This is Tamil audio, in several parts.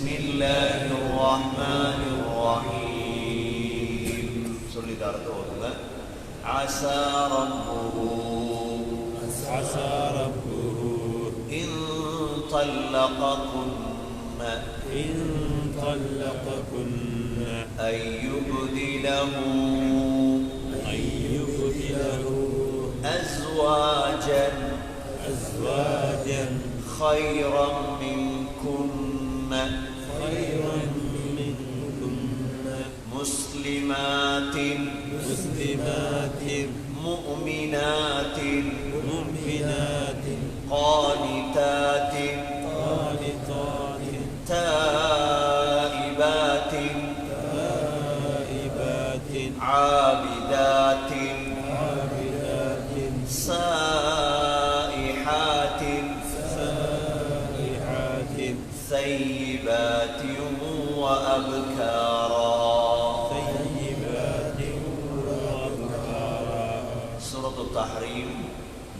பிஸ்மில்லாஹிர்ரஹ்மானிர்ரஹீம் சொல்லி தரது ஓதுங்க. அஸா ரப்புஹு இன் طلقكن أن يبدله أزواجا خيرا منكن مسلمات مؤمنات قانتات تائبات عابدات سائحات ثيبات وأبكارا. சூரத்து தஹ்ரீம்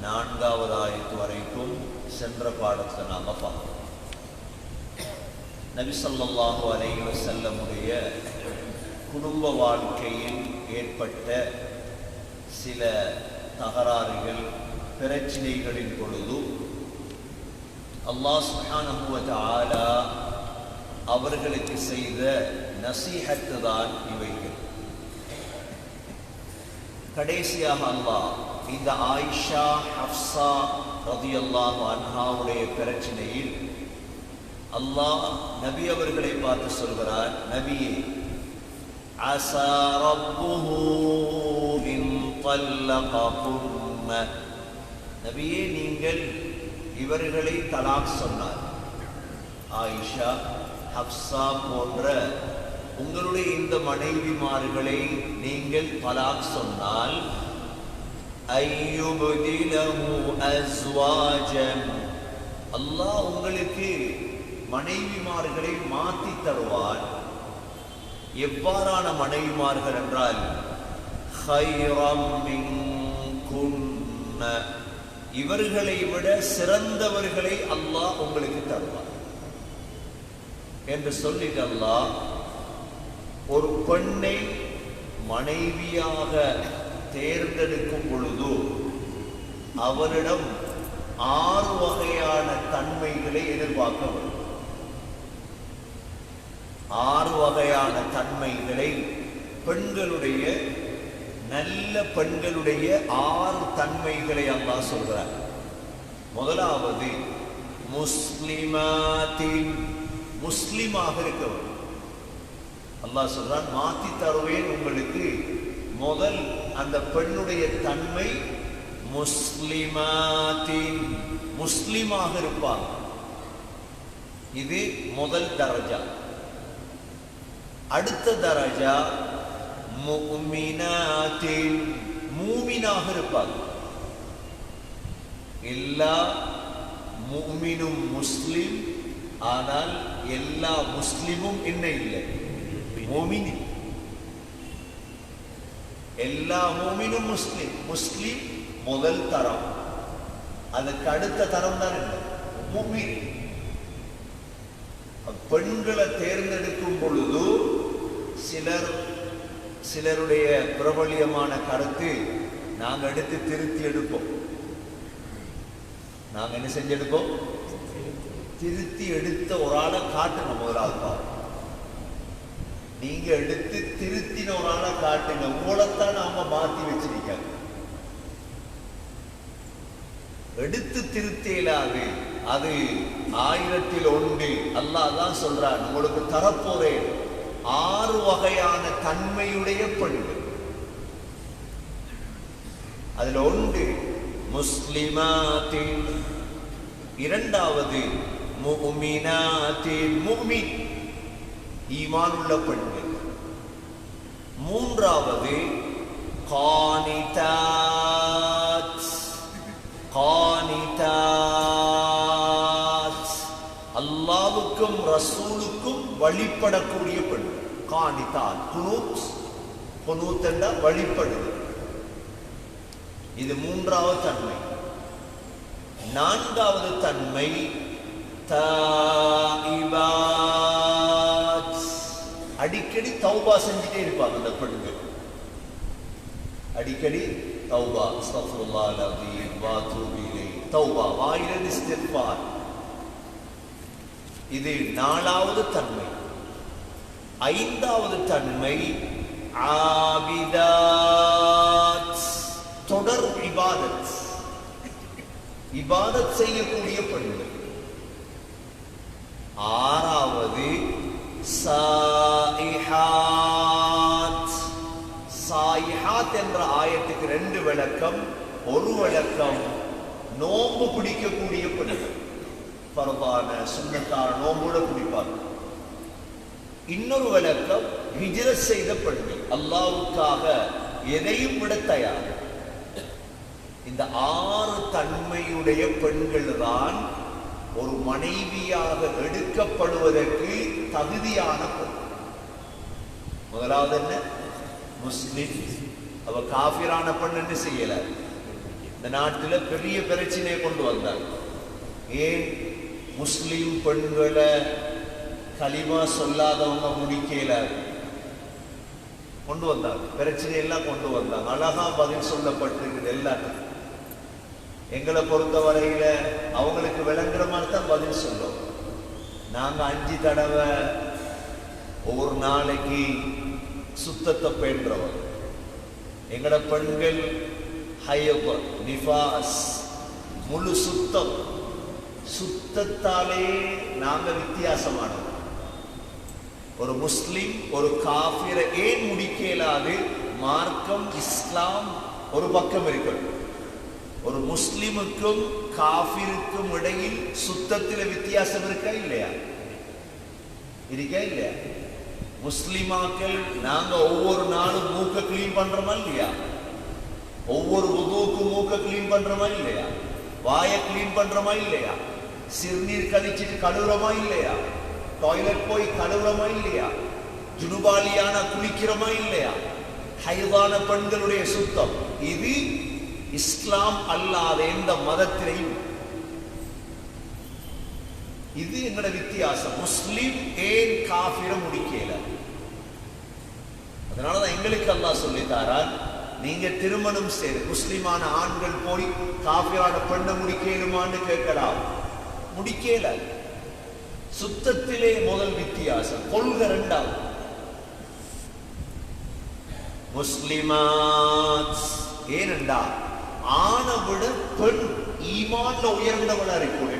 4வது ஆயத்து வரைக்கும் சென்ற பாடத்தில் நாம் பார்த்தோம். நபி ஸல்லல்லாஹு அலைஹி வஸல்லமுடைய குடும்ப வாழ்க்கையில் ஏற்பட்ட சில தகராறுகள் பிரச்சனைகளின் பொழுது அல்லாஹ் சுப்ஹானஹு வ தஆலா அவர்களுக்கு செய்த நசீஹத்து தான் இவைகள். கடைசியாக அல்லாஹ் இந்த ஆயிஷா ஹஃப்ஸா ரலியல்லாஹு அன்ஹாவுடைய பிரச்சனையில் அல்லாஹ் நபி அவர்களை பார்த்து சொல்கிறார், நபியே, அஸா ரப்புஹு இன் طلقكن, நபியே நீங்கள் இவர்களை தலாக் சொன்னார். ஆயிஷா ஹஃப்ஸா போன்ற உங்களுடைய இந்த மனைவிமார்களை நீங்கள் தலாக் சொன்னால் அய்யுப்திலஹு அஸ்வாஜன், அல்லாஹ் உங்களுக்கு மனைவிமார்களை மாற்றி தருவார். எவ்வாறான மனைவிமார்கள் என்றால் ഖൈറം மின்குன்ன, இவர்களை விட சிறந்தவர்களை அல்லாஹ் உங்களுக்கு தருவார் என்று சொல்லிட்டு அல்லாஹ் ஒரு பெண்ணை மனைவியாக தேர்ந்தெடுக்கும் பொழுது அவரிடம் 6 வகையான தன்மைகளை எதிர்பார்க்க வேண்டும். 6 வகையான தன்மைகளை பெண்களுடைய, நல்ல பெண்களுடைய 6 தன்மைகளை அல்லாஹ் சொல்றார். முதலாவது முஸ்லிமாத்தின், முஸ்லிமாக இருக்கவர். அல்லாஹ் சொல்றான், மாத்தி தருவேன் உங்களுக்கு. முதல் அந்த பெண்ணுடைய தன்மை முஸ்லிமாத்தின், முஸ்லிமாக இருப்பாங்க. இது முதல் தரஜா. அடுத்த தரஜா முஃமினாத்தின், மூமினாக இருப்பாங்க. எல்லா முஃமினும் முஸ்லிம், ஆனால் எல்லா முஸ்லிமும் என்ன இல்லை, மூமின். எல்லா மூமினும் முஸ்லிம். முஸ்லிம் முதல் தரம். அதுக்கு அடுத்த தரம் தான் என்ன, மூமின். பெண்களை தேர்ந்தெடுக்கும் பொழுது சிலருடைய பிரபலியமான கருத்து, நாங்க எடுத்து திருத்தி எடுப்போம். நாங்க என்ன செஞ்செடுப்போம், திருத்தி எடுத்த ஒரு ஆளை காட்டுங்க. முதலாவது பாவம், நீங்க எடுத்து திருத்தின ஒரு ஆளை காட்டுங்க. உங்களைத்தான் நாம மாத்தி வச்சிருக்காங்க. எடுத்து திருத்தேலாது, அது 1000ல் 1. அல்லாஹ் தான் சொல்றான், உங்களுக்கு தரப்போறேன் 6 வகையான தன்மையுடைய பெண்கள். அதுல 1 முஸ்லிமாத்தின், 2வது முஃமினாத்தின், முஃமின் ஈமான் உள்ள பெண்கள். 3வது கானிதாத், கானிதாத் அல்லாஹ்வுக்கும் ரசூலுக்கும் வழிபடக்கூடிய பெண்கள். கானிதாத், குனூத், குனூத் என்ற வழிபடுது. இது 3வது தன்மை. 4வது தன்மை தாயிபாத், அடிக்கடி தௌபா செஞ்சுட்டே இருப்பாங்க அந்த பெண்கள். அடிக்கடி தௌபா, அஸ்தக்ஃபிருல்லாஹ் அல்-அஸீம் வ அத்தூபு இலைஹி, தௌபா, வாயிலிருந்து இஸ்திக்ஃபார். இது 4வது தன்மை. 5வது தன்மை ஆபிதாத், தொடர் இபாதத், இபாதத் செய்யக்கூடிய பெண்கள். 6வது சாயிஹாத். சாயிஹாத் என்ற ஆயத்துக்கு 2 விளக்கம். ஒரு விளக்கம் நோன்பு பிடிக்கக்கூடிய பெண்கள், பரவான சுன்னத்தான நோம்போட பிடிப்பார்கள். இன்னொரு விளக்கம் ஹிஜ்ரத் செய்த பெண்கள், அல்லாஹ்வுக்காக எதையும் விட தயார். இந்த 6 தன்மையுடைய பெண்கள் தான் ஒரு மனைவியாக எடுக்கப்படுவதற்கு தகுதியான பெண். முதலாவது என்ன? முஸ்லிம். அவ காஃபிரான பெண் என்று செய்யல. இந்த நாட்டில் பெரிய பிரச்சனையை கொண்டு வந்தார். ஏன் முஸ்லிம் பெண்களை கலிமா சொல்லாதவங்க முடிக்கல கொண்டு வந்தாங்க. பிரச்சனை எல்லாம் கொண்டு வந்தாங்க. அழகா பதில் சொல்லப்பட்டிருக்குது எல்லாத்துக்கும். எங்களை பொறுத்த வரையில அவங்களுக்கு விளங்குற மாதிரி தான் பதில் சொல்லும். நாங்க 5 தடவை ஒவ்வொரு நாளைக்கு சுத்தத்தை பேன்றவர். எங்கட பெண்கள் ஹையப், நிஃபாஸ், முழு சுத்தம். சுத்தத்தாலே நாங்க வித்தியாசமானோம். ஒரு முஸ்லிம் ஒரு காஃபிரை ஏன் முடிக்கலாது? மார்க்கம் இஸ்லாம் ஒரு பக்கம் இருக்கட்டும், ஒரு முஸ்லிமுக்கும் காஃபிருக்கும் இடையில் சுத்தத்தில் வித்தியாசம் இருக்கா இல்லையா? இருக்கா இல்லையா? முஸ்லிமாக்கள் நாங்க ஒவ்வொரு நாளும் மூக்க கிளீன் பண்றோமா இல்லையா? ஒவ்வொரு வுதுவுக்கும் மூக்க கிளீன் பண்றோமா இல்லையா? வாயை கிளீன் பண்றோமா இல்லையா? சிறுநீர் கழிச்சிட்டு கழுவுறோமா இல்லையா? டாய்லெட் போய் கழுவுறோமா இல்லையா? ஜுனுபாலியான குளிக்கிறோமா இல்லையா? ஹைதான பெண்களுடைய சுத்தம். இது இஸ்லாம் அல்லாத எந்த மதத்திலையும் இது எங்கட வித்தியாசம். முஸ்லிம் ஏன் காஃபிர முடிக்கல? அதனாலதான் எங்களுக்கு அல்லாஹ் சொல்லித்தாரான், நீங்க திருமணம் செய்து முஸ்லிமான ஆண்கள் போய் காஃபிரான பெண்ணை முடிக்கலுமான்னு கேட்கலாம். முடிக்கல. சுத்தத்திலே முதல் வித்தியாசம். கொள்கை 2வது. முஸ்லிமாத் ஏனென்றா ஆணை விட பெண் ஈமான்ல உயர்ந்தவளா இருக்கும்.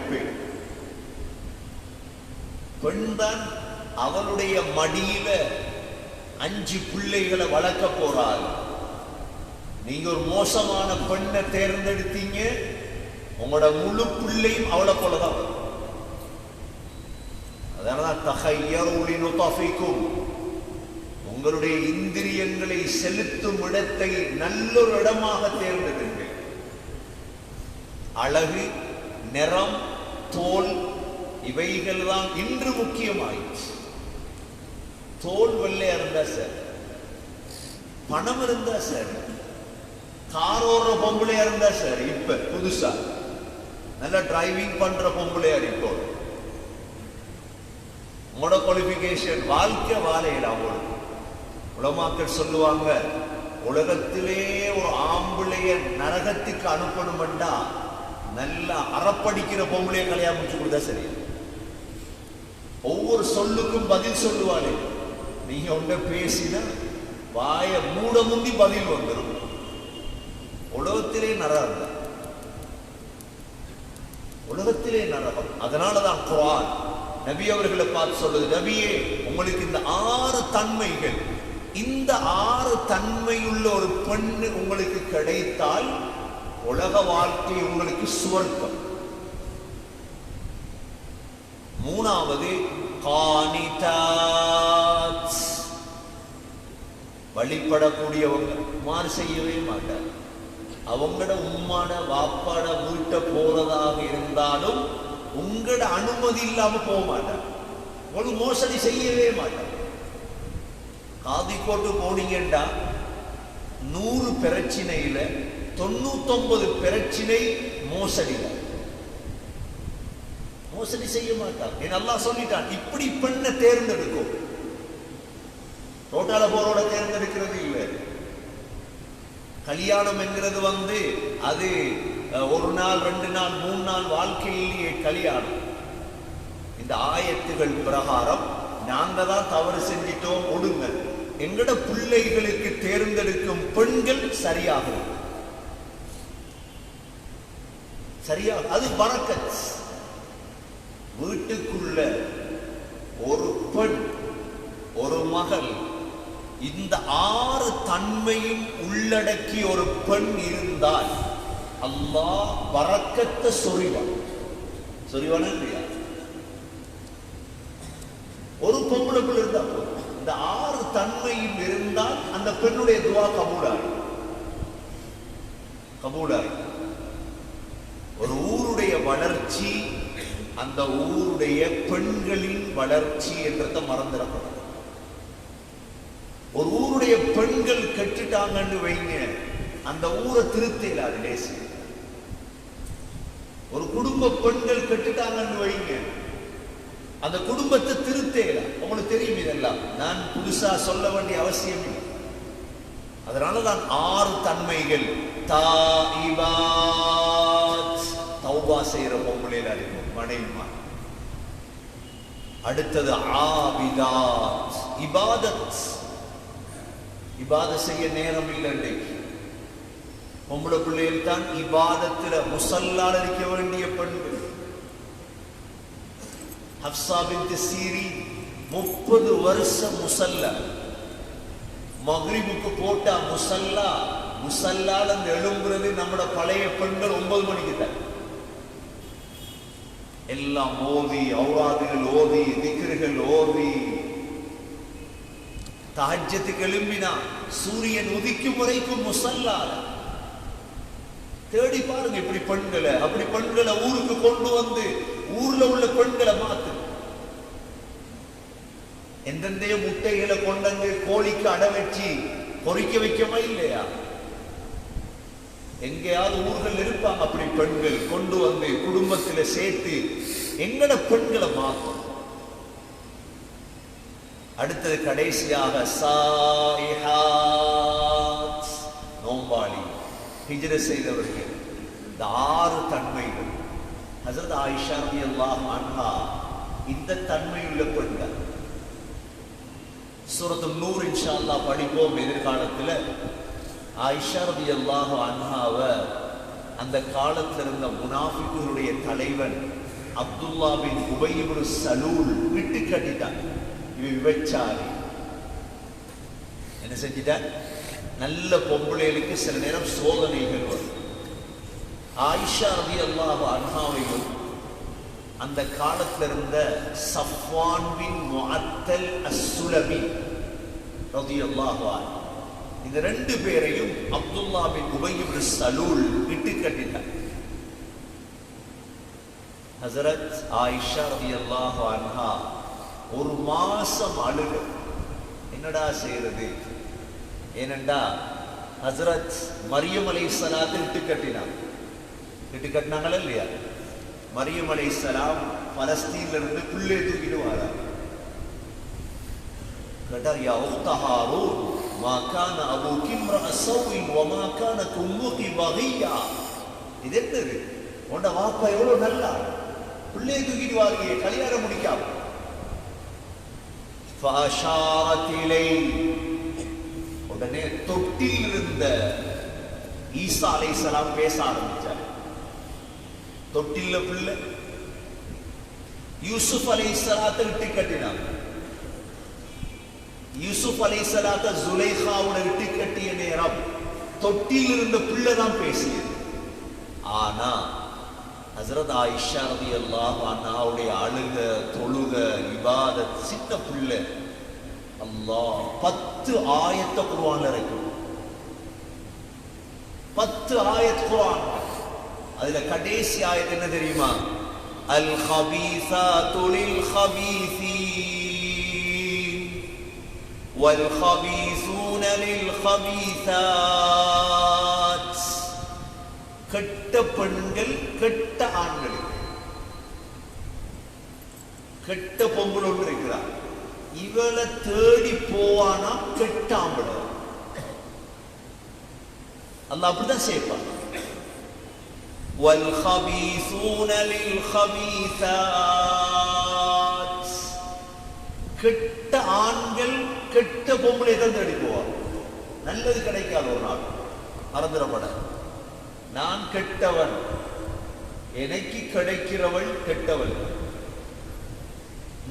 பெண் தான் அவளுடைய மடியில 5 பிள்ளைகளை வளர்க்க போறாள். நீங்க ஒரு மோசமான பெண்ணை தேர்ந்தெடுத்தீங்க, உங்களோட முழு பிள்ளையும் அவளை போலதான். அதனால தஹய்யரு லினுதஃபிக்கும், உங்களுடைய இந்திரியங்களை செலுத்தும் இடத்தை நல்லொரு இடமாக தேர்ந்தெடுங்கள். அழகு, நிறம், தோல் இவைகள் தான் இன்று முக்கியமாயிடுச்சு. தோல் வெள்ளையா இருந்தா சார், பணம் இருந்தா சார், கார் ஓடுற பொம்பளையா இருந்தா சார், இப்ப புதுசா நல்லா டிரைவிங் பண்ற பொம்பளையா இப்போ உங்களோட குவாலிபிகேஷன் வாழ்க்கை வாழையில. உலமாக்கள் சொல்லுவாங்க, உலகத்திலே ஒரு ஆம்பளைய நரகத்துக்கு அனுப்பணும்டா நல்லா அறப்படிக்கிற பொம்பளைய கல்யாணம் முடிச்சு கொடுத்தா சரி. ஒவ்வொரு சொல்லுக்கும் பதில் சொல்லுவாளே. நீங்க ஒன்றை பேசினா வாய மூட முந்தி பதில் வந்துடும். உலகத்திலே நரகம், உலகத்திலே நரகம். அதனாலதான் குர்ஆன் நபி அவர்களை பார்த்து சொல்லுது, நபியே உங்களுக்கு இந்த 6 தன்மைகள், இந்த 6 தன்மையுள்ள ஒரு பெண்ணு உங்களுக்கு கிடைத்தால் உலக வாழ்க்கை உங்களுக்கு சுவர்க்கம். 3வது கானிதாத், வழிபடக்கூடியவங்க. மாறு செய்யவே மாட்டார். அவங்களோட உம்மாட வாப்பாட வீட்டை போறதாக இருந்தாலும் உங்களோட அனுமதி இல்லாம போக மாட்டார். ஒரு மோசடி செய்யவே மாட்டார். காதிக்கோட்டு போனீங்கண்டா 100 பிரச்சனையில 99 பிரச்சனை மோசடில. மோசடி செய்ய மாட்டார். அல்லாஹ் சொல்லிட்டான், இப்படி பெண்ணை தேர்ந்தெடுக்கும். ரோட்டால போறோட தேர்ந்தெடுக்கிறது இல்லை. கல்யாணம் என்கிறது அது ஒரு நாள் 2 நாள் 3 நாள் வாழ்க்கையிலேயே கல்யாணம். இந்த ஆயத்துகள் பிரகாரம் நாங்க தான் தவறு செஞ்சிட்டோம், ஒடுங்க. எங்கட பிள்ளைகளுக்கு தேர்ந்தெடுக்கும் பெண்கள் சரியாக அது பரக்கத். வீட்டுக்குள்ள ஒரு பெண் ஒரு மகள் இந்த 6 தன்மையும் உள்ளடக்கி ஒரு பெண் இருந்தால் அல்லாஹ் பரக்கத்தை சொரிவான இல்லையா? ஒரு பொம்பளை பிள்ளை இருந்தா போதும். இந்த 6 தன்மையும் இருந்தால் அந்த பெண்ணுடைய துவா கபூலாய். ஒரு ஊருடைய வளர்ச்சி அந்த ஊருடைய பெண்களின் வளர்ச்சி என்றதை மறந்துடப்படும். ஒரு ஊருடைய பெண்கள் கெட்டுட்டாங்கன்னு வைங்க, அந்த ஊரை திருத்தலாது லேசி. ஒரு குடும்ப பெண்கள் கெட்டுட்டாங்கன்னு வைங்க, அந்த குடும்பத்தை திருத்தேல. உங்களுக்கு தெரியும், இதெல்லாம் நான் புதுசா சொல்ல வேண்டிய அவசியம் இல்லை. அதனாலதான் 6 தன்மைகள். தௌபா செய்யற பொம்பளையில இருக்கும் மனைவிமா. அடுத்தது ஆபிதாத், இபாதத் செய்ய நேரம் இல்லை. பொம்பளை பிள்ளைகள் தான் இபாதத்துல முசல்லால் இருக்க வேண்டிய பெண்கள். ஹப்ஸா பின்த் சீரீன் 30 வருஷம் முசல்லா. மக்ரிபுக்கு போட்டா முசல்லால அந்த எழும்புறது நம்மட பழைய பெண்கள் 9 மணிக்கு தான். எல்லாம் ஓதி, ஔராதுகள் ஓதி, திக்ருகள் ஓதி, தஹஜ்ஜத்துக்கு எழும்பினா சூரியன் உதிக்கும் வரைக்கும் முசல்லால. தேடி பாருங்க இப்படி பெண்களை. அப்படி பெண்களை ஊருக்கு கொண்டு வந்து ஊர்ல உள்ள பெண்களை மாத்து. எந்தெந்தைய முட்டைகளை கொண்டு கோழிக்கு அடை வச்சு பொறிக்க வைக்கமா இல்லையா? எங்கேயாவது ஊர்கள் இருப்பாங்க அப்படி பெண்கள். கொண்டு வந்து குடும்பத்துல சேர்த்து எங்கட பெண்களை மாத்தும். அடுத்தது கடைசியாக சாயிஹாத், நோம்பாளி, ஹிஜ்ரத் செய்தவர்கள். இந்த 6 தன்மைகள். ஹஸரத் ஆயிஷா ரலியல்லாஹு அன்ஹா இந்த தன்மையுள்ள பெண்கள். சூரத்துல் நூர் இன்ஷா அல்லாஹ் படிப்போம் எதிர்காலத்துல. ஆயிஷா ரலியல்லாஹு அன்ஹாவ அந்த காலத்தில் இருந்த முனாஃபிக்குகளுடைய தலைவன் அப்துல்லா பின் உபய் இப்னு சலூல் விட்டு கட்டிட்டான். இவன் விபச்சாரி. என்ன செஞ்சிட்டான்? நல்ல பொம்பளைகளுக்கு சில நேரம் சோதனைகள் வரும். ஆயிஷா ரலியல்லாஹு அன்ஹாவையும் அந்த காலத்தில் இருந்த சஃப்வான் பின் முஅத்தல் அஸ்ஸுலமி ரலியல்லாஹு அன்ஹு, இந்த 2 பேரையும் அப்துல்லா பின் உபய் இப்னு சலூல் விட்டு கட்டிட்டார். ஹஸரத் ஆயிஷா ரலியல்லாஹு அன்ஹா 1 மாசம் அழுக. என்னடா செய்யறது? ஏனென்றா ஹஸரத் மரியம் அலைஹிஸ்ஸலாத்தை விட்டு கட்டினாங்களா இல்லையா? மரியம் அலைஹிஸ்ஸலாம் பலஸ்தீன்ல இருந்து புல்லே தூக்கிட்டு வராங்க. கேட்டா, யா உக்த ஹாரூன் மா கான அபூகி இம்ரஅ ஸௌஇன் வ மா கானத் உம்முகி பகியா. இது என்னது? உன்ட வாப்பா எவ்வளவு நல்லா, புல்லே தூக்கிட்டு வாரியே, கல்யாணம் முடிக்காம. ஃபஅஷாரத் இலை, உடனே தொட்டில் இருந்த ஈசா அலைஹிஸ்ஸலாம் பேச ஆரம்பிச்சார். தொட்டில்ல பிள்ளை. யூசுப் அலைஹிஸ்ஸலாத்தை விட்டு கட்டினாங்க. யூசுப் அலைஹிஸ்ஸலாத்தை ஜுலைஹாவோட விட்டு கட்டிய நேரம் தொட்டில் இருந்த பிள்ளை தான் பேசியது. ஆனா ஹஸரத் ஆயிஷா ரலியல்லாஹு அன்ஹாவுடைய அழுக, தொழுக, இபாதத், சின்ன பிள்ளை. அல்லாஹ் 10 ஆயத்தை குர்ஆன்ல இறக்கும். 10 ஆயத் குர்ஆன். அதுல கடைசி ஆயத் என்ன தெரியுமா? அல் ஹபீஸாத்து லில் ஹபீஸீன் வல் ஹபீஸூன லில் ஹபீஸாத். கெட்ட பெண்கள் கெட்ட ஆண்களுக்கு. கெட்ட பொம்பளை ஒன்று இருக்கிறார், இவளை தேடி போவானா கெட்டாம்பட. அல்லாஹ் அப்படிதான் செய்வான். وَالْخَبِيثُونَ لِلْخَبِيثَاتِ கெட்ட ஆண்கள் கெட்ட பொம்பளை தான் தேடி போவார். நல்லது கிடைக்காது ஒரு நாள். மறந்துடப்பட நான் கெட்டவன், எனக்கு கிடைக்கிறவள் கெட்டவள்.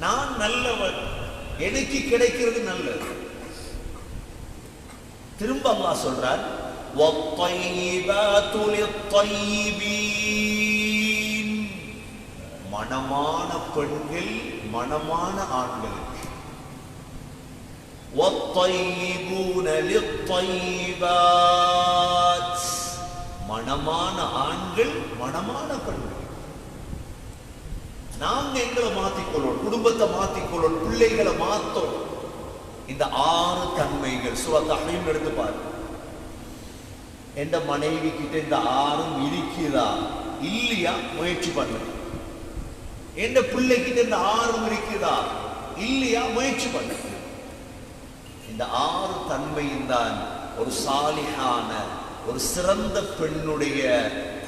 நான் நல்லவன், எனக்கு கிடைக்கிறது நல்லது. திரும்ப அல்லாஹ் சொல்றார், وَالطَّيِّبَاتُ لِلطَّيِّبِينَ மனமான பெண்கள் மனமான ஆண்களுக்கு. وَالطَّيِّبُونَ لِلطَّيِّبَاتِ மனமான ஆண்கள் மனமான பெண்கள். நாங்க எங்களை மாத்திக்கொள்ளோம், குடும்பத்தை மாத்திக்கொள்ளோம், பிள்ளைகளை மாத்தோம். இந்த 6 தன்மைகள் சூரா தஹ்ரீம் எடுத்து பாருங்க. எந்த மனைவி கிட்ட இந்த 6 இருக்குதா இல்லையா முயற்சி பண்ணுங்க. எந்த பிள்ளை கிட்ட இந்த 6 இருக்குதா இல்லையா முயற்சி பண்ணுங்க. இந்த 6 தன்மையும் தான் ஒரு சாலிஹான ஒரு சிறந்த பெண்ணுடைய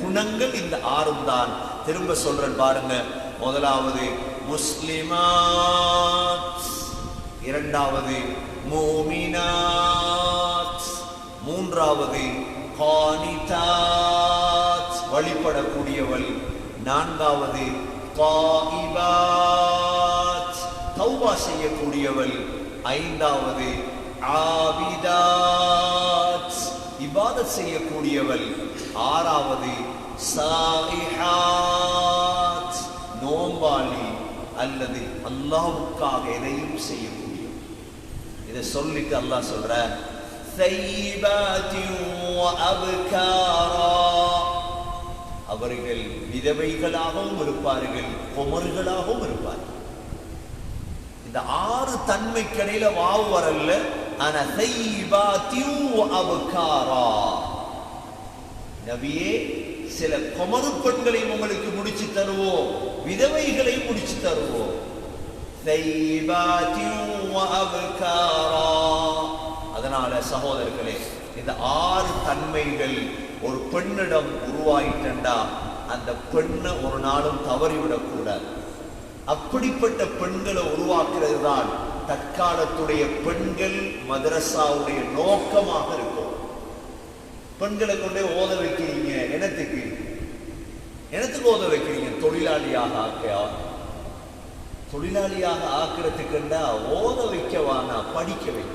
குணங்கள். இந்த 6 தான். திரும்ப சொல்றேன் பாருங்க. முதலாவது முஸ்லிமாத், இரண்டாவது மூமினாத், மூன்றாவது கானிதாத் வழிபடக்கூடியவள், நான்காவது தாயிபாத் தௌபா செய்யக்கூடியவள், ஐந்தாவது ஆபிதாத் இபாதத் செய்யக்கூடியவள், ஆறாவது சாயிஹாத் நோம்பாளி அல்லது அல்லாஹ்வுக்காக எதையும் செய்யக்கூடிய. இதை சொல்லிட்டு அல்லாஹ் சொல்ற ஸையிபாத்தி வ அப்காரா அவர்கள் விதவைகளாகவும் இருப்பார்கள், குமர்களாகவும் இருப்பார்கள். இந்த 6 தன்மைக்கு இடையில வாவு வரல. ஆனா ஸையிபாத்தி வ அப்காரா நபியே சில குமரு பெண்களையும் உங்களுக்கு முடிச்சு தருவோம், விதவைகளையும் முடிச்சு தருவோம். அதனால சகோதரர்களே, இந்த 6 தன்மைகள் ஒரு பெண்ணிடம் உருவாயிட்டா அந்த பெண்ணை ஒரு நாளும் தவறிவிடக்கூடாது. அப்படிப்பட்ட பெண்களை உருவாக்குறது தான் தற்காலத்துடைய பெண்கள் மதரசாவுடைய நோக்கமாக இருக்கும். பெண்களை கொண்டே ஓத வைக்கிறீங்க, எனத்துக்கு ஓத வைக்கிறீங்க. தொழிலாளியாக ஆக்கிறதுக்குண்டா ஓத வைக்கவானா படிக்க வைக்க.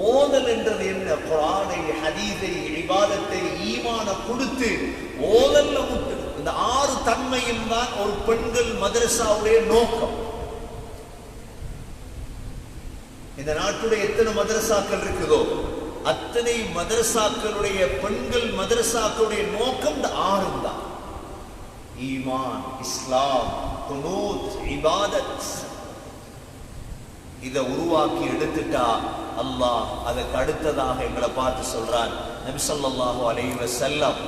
ஓதல் என்றது என்ன? குர்ஆனை, ஹதீஸை, இபாதத்தை, ஈமான கொடுத்து ஓதல்ல விட்டு. இந்த 6 தன்மையும் தான் ஒரு பெண்கள் மதரசாவுடைய நோக்கம். இந்த நாட்டுடைய எத்தனை மதரசாக்கள் இருக்குதோ அத்தனை மதரசாக்களுடைய பெண்கள் மதரசாக்களுடைய நோக்கம் இந்த 6 தான். ஈமான், இஸ்லாம், குனூத், இபாதத். இதை உருவாக்கி எடுத்துட்டா அல்லாஹ் அதற்கு அடுத்ததாக எங்களை பார்த்து சொல்றான். நபி ஸல்லல்லாஹு அலைஹி வஸல்லம்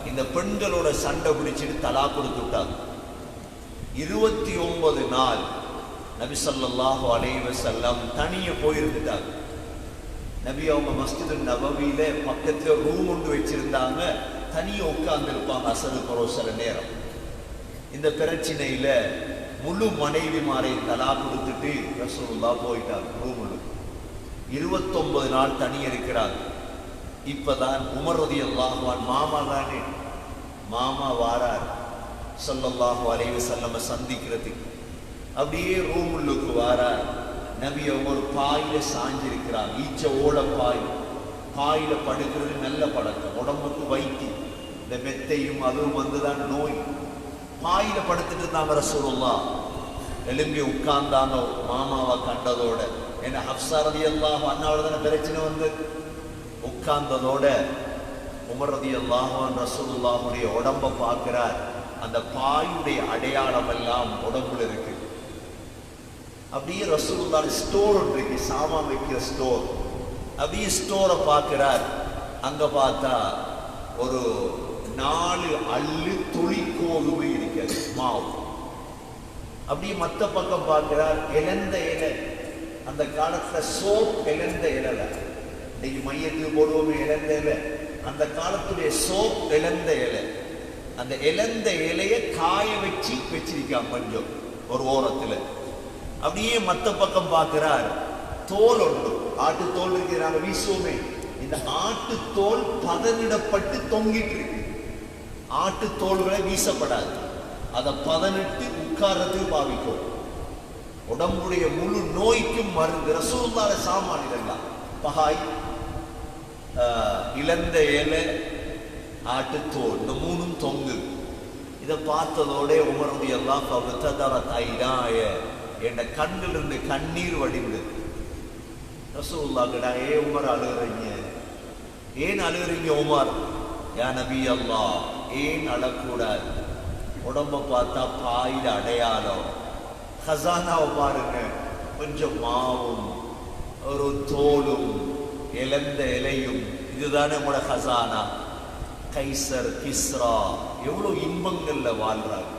இந்த பெண்களோட சண்டை பிடிச்சிட்டு தலா கொடுத்துட்டாங்க. 29 நாள் நபி ஸல்லல்லாஹு அலைஹி வஸல்லம் தனியே போயிருந்துட்டாங்க. நபி அவங்க மஸ்ஜிது நபவியில பக்கத்துல ரூம் ஒன்று வச்சிருந்தாங்க. தனியே உட்கார்ந்து இருப்பாங்க அசரு பரோ சில நேரம். இந்த பிரச்சனையில முழு மனைவிமாரை தலா கொடுத்துட்டு ரசூலுல்லாஹ் போயிட்டாங்க ரூமுள்ள. 29 நாள் தனி இருக்கிறாங்க. இப்பதான் உமர் ரலியல்லாஹு அன்ஹு மாமா தானே, மாமா வாரார் ஸல்லல்லாஹு அலைஹி வஸல்லம் சந்திக்கிறதுக்கு. அப்படியே ரூமுள்ளுக்கு வாரார். நபி அவங்க ஒரு பாயில சாஞ்சிருக்கிறார். ஈச்ச ஓல பாயில படுக்கிறது நல்ல பழக்கம், உடம்புக்கு வைத்தியம். இந்த மெத்தையும் அதுவும் வந்துதான் நோய். பாயில படுத்துட்டு இருந்தாங்க ரசூலுல்லாஹ். எழும்பி உட்கார்ந்தாங்க மாமாவை கண்டதோட. என்ன ஹப்ஸா ரலியல்லாஹு அன்ஹாவோட தான பிரச்சனை வந்து உட்கார்ந்ததோட உமர் ரலியல்லாஹு அன்ஹு ரசூலுல்லாஹுடைய உடம்பை பார்க்கிறார். அந்த பாயுடைய அடையாளம் எல்லாம் உடம்புல இருக்கு. அப்படியே ரசூலுல்லாஹ் ஸ்டோர் ஒன்று இருக்கு, சாமான் வைக்கிற ஸ்டோர். அப்படியே ஸ்டோரை பார்க்கிறார். அங்க பார்த்தா ஒரு 4 அள்ளு துளி கோதுமை இருக்கிறது, மாவு. அப்படியே மற்ற பக்கம் பார்க்கிறார், இழந்த இலை. அந்த காலத்துல சோப் இழந்த இலை. இன்னைக்கு மையத்துக்கு போடுவோமே இழந்த இலை, அந்த காலத்துடைய சோப் இழந்த இலை. அந்த இழந்த இலையை காய வச்சிருக்கான் கொஞ்சம் ஒரு ஓரத்துல. அப்படியே மற்ற பக்கம் பார்க்கிறார், தோல் ஒன்று, ஆட்டு தோல் இருக்கு, நாங்க வீசுவோமே, இந்த ஆட்டு தோல் பதனிடப்பட்டு தொங்கிட்டு இருக்கு. ஆட்டு தோல்களை வீசப்படாது, அதை பதனிட்டு உட்கார்றதுக்கு பாவிக்கும். உடம்புடைய முழு நோய்க்கும் மருந்து. ரசூலுல்லாஹி சாமான் இதெல்லாம் பகாய், இழந்த இலை, ஆட்டு தோல், இந்த மூணும் தொங்கு. இதை பார்த்ததோட உமர் ரலியல்லாஹு அன்ஹு என் கண்ணிலிருந்து கண்ணீர் வடிந்தது. ரசூலுல்லாஹ் கேட்டாங்க, ஏன் உமர் அழுகுறீங்க, ஏன் அழுகுறீங்க உமர்? யா நபி அல்லாஹ், ஏன் அழக்கூடாது? உடம்ப பார்த்தா பாயில அடையாளம், ஹசானாவை பாருங்க, கொஞ்சம் மாவும் ஒரு தோலும் இழந்த இலையும், இதுதானே உங்களோட ஹசானா. கைசர் கிஸ்ரா எவ்வளவு இன்பங்கள்ல வாழ்றாங்க,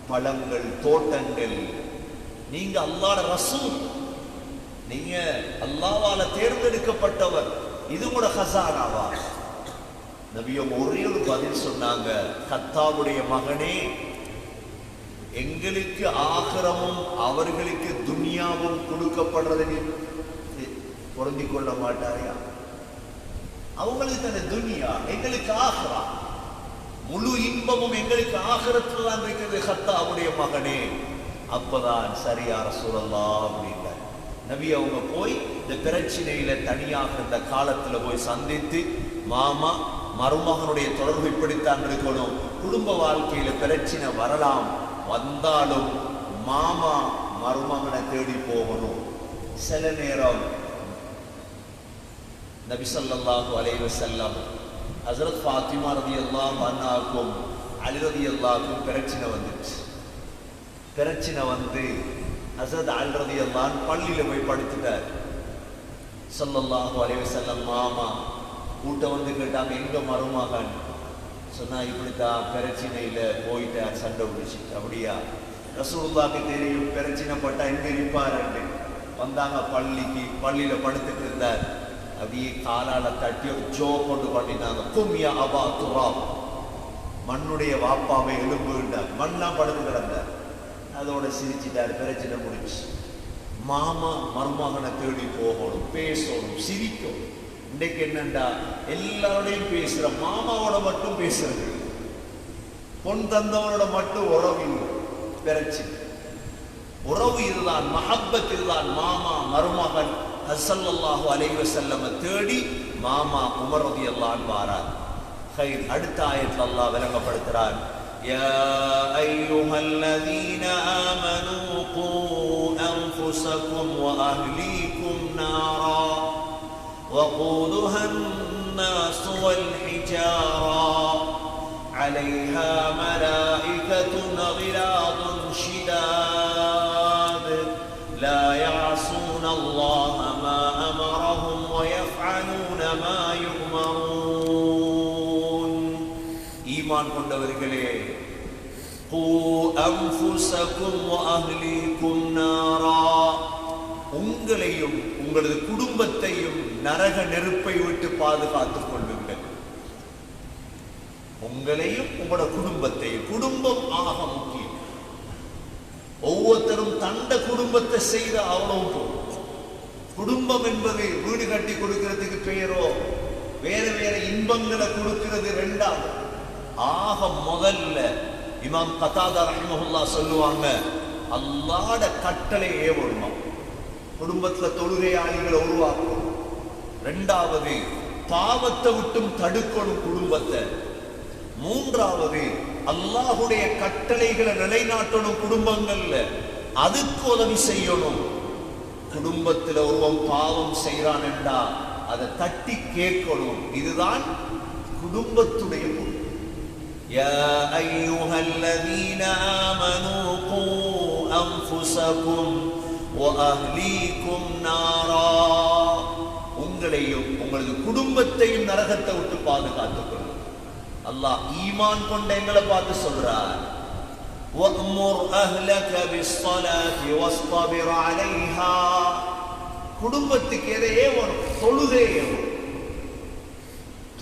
பழங்கள் தோட்டங்கள். நீங்க அல்லாஹ்வுடைய ரசூல், நீங்க அல்லாஹ்வால தேர்ந்தெடுக்கப்பட்டவர், இது கூட ஹசானாவா? நபியும் ஒரே ஒரு பதில் சொன்னாங்க, கத்தாவுடைய மகனே, எங்களுக்கு ஆகிரமும் அவர்களுக்கு துனியாவும் கொடுக்கப்படுறதை பொருந்திக் கொள்ள மாட்டாயா? அவங்களுக்கு தானே துனியா, எங்களுக்கு ஆகிரா. முழு இன்பமும் எங்களுக்கு ஆகிரத்துல தான் இருக்கிறது கத்தாவுடைய மகனே. அப்பதான் சரியா ரசூலல்லாஹ் அப்படின்ற நபி அவங்க போய் இந்த பிரச்சனையில தனியாக இந்த காலத்துல போய் சந்தித்து, மாமா மருமகனுடைய தொடர்பு இப்படித்தான் இருக்கணும். குடும்ப வாழ்க்கையில பிரச்சனை வரலாம், வந்தாலும் மாமா மருமகனை தேடி போகணும். சில நேரம் நபி ஸல்லல்லாஹு அலைஹி வஸல்லம் ஹஜ்ரத் ஃபாத்திமா ரலியல்லாஹு அன்ஹாக்கும் அலி ரலியல்லாஹுக்கும் பிரச்சனை வந்துச்சு. பிரச்சனை வந்து ஹஜ்ரத் அலி ரலியல்லாஹு அன்ஹு பள்ளியில போய் படுத்துட்டார். ஸல்லல்லாஹு அலைஹி வஸல்லம் மாமா கூட்ட வந்து கேட்டாங்க, எங்க மருமகன்? சொன்னா, இப்படித்தான் பிரச்சனையில போயிட்டார், சண்டை பிடிச்சி. அப்படியா? ரசூலுல்லாஹ்க்கு தெரியும் பிரச்சனை பட்டா எங்க இருப்பாரு. வந்தாங்க பள்ளிக்கு, பள்ளியில படுத்துட்டு இருந்தார். அப்படியே காலால தட்டி ஜோ கொண்டு பண்ணினாங்க, கும்யா அபா துராப், மண்ணுடைய வாப்பாவை எலும்புகின்றார். மண்ணெல்லாம் படுத்து கிடந்தார். அதோட சிரிச்சிட்டார், பிரச்சனை முடிச்சு. மாமா மருமகனை தேடி போகணும், பேசணும், சிரிக்கும். இன்றைக்கு என்னண்டா, எல்லாரோடையும் பேசுற, மாமாவோட மட்டும் பேசுறது, பொன் தந்தவனோட மட்டும் உறவு இல்லை. பிரச்சனை உறவு இதுதான், மஹப்பத் இதுதான். மாமா மருமகன் ஸல்லல்லாஹு அலைஹி வஸல்லம் தேடி மாமா உமர் ரலியல்லாஹு அன்ஹு வாரார். ஹைர், அடுத்த ஆயத்தில் அல்லாஹ் விளங்கப்படுத்துறான், யா அய்யுஹல்லதீன ஆமனூ கூ அன்ஃபுஸகும் வ அஹ்லீகும் நாரா وقودها الناس والحجارة عليها ملائكة غلاظ شداد لا يعصون الله ما أمرهم ويفعلون ما يؤمرون. ஈமான் கொண்டவர்களே, கூ அன்ஃபுஸகும் வ அஹ்லீகும் நாரா, உங்களையும் உங்களது குடும்பத்தையும் நரக நெருப்பை விட்டு பாதுகாத்துக் கொள்ளுங்கள். உங்களையும் உங்களோட குடும்பத்தையும். குடும்பம் ஆக முக்கியம். ஒவ்வொருத்தரும் தண்ட குடும்பத்தை செய்த அவ்வளவு. குடும்பம் என்பது வீடு கட்டி கொடுக்கிறதுக்கு பெயரோ வேற வேற இன்பங்களை கொடுக்கிறது ரெண்டாவது. ஆக முதல்ல இமாம் கதாதா ரஹிமஹுல்லாஹ் சொல்லுவாங்க, அல்லாஹ்வுட கட்டளை ஏவணுமா, குடும்பத்துல தொழுகையாளிகளை உருவாக்கணும். ரெண்டாவது, பாவத்தை விட்டும் தடுக்கணும் குடும்பத்தை. மூன்றாவது, அல்லாஹ்வுடைய கட்டளைகளை நிலைநாட்டணும் குடும்பங்கள்ல, அதுக்கு உதவி செய்யணும். குடும்பத்தில் ஒருவன் பாவம் செய்யறான் என்றா அதை தட்டி கேட்கணும். இதுதான் குடும்பத்துடைய பொருள். யா அய்யுஹல்லதீன ஆமனூ கூ அன்ஃபுஸகும் வ அஹ்லீகும் நாரா, உங்களையும் உங்களது குடும்பத்தையும் நரகத்தை விட்டு பாதுகாத்துக் கொள்ளும். அல்லாஹ் ஈமான் கொண்ட எங்களை பார்த்து சொல்றார், وَأْمُرْ أَهْلَكَ بِالصَّلَاةِ وَاصْطَبِرْ عَلَيْهَا. குடும்பத்துக்கு எதையே வரும், தொழுகை.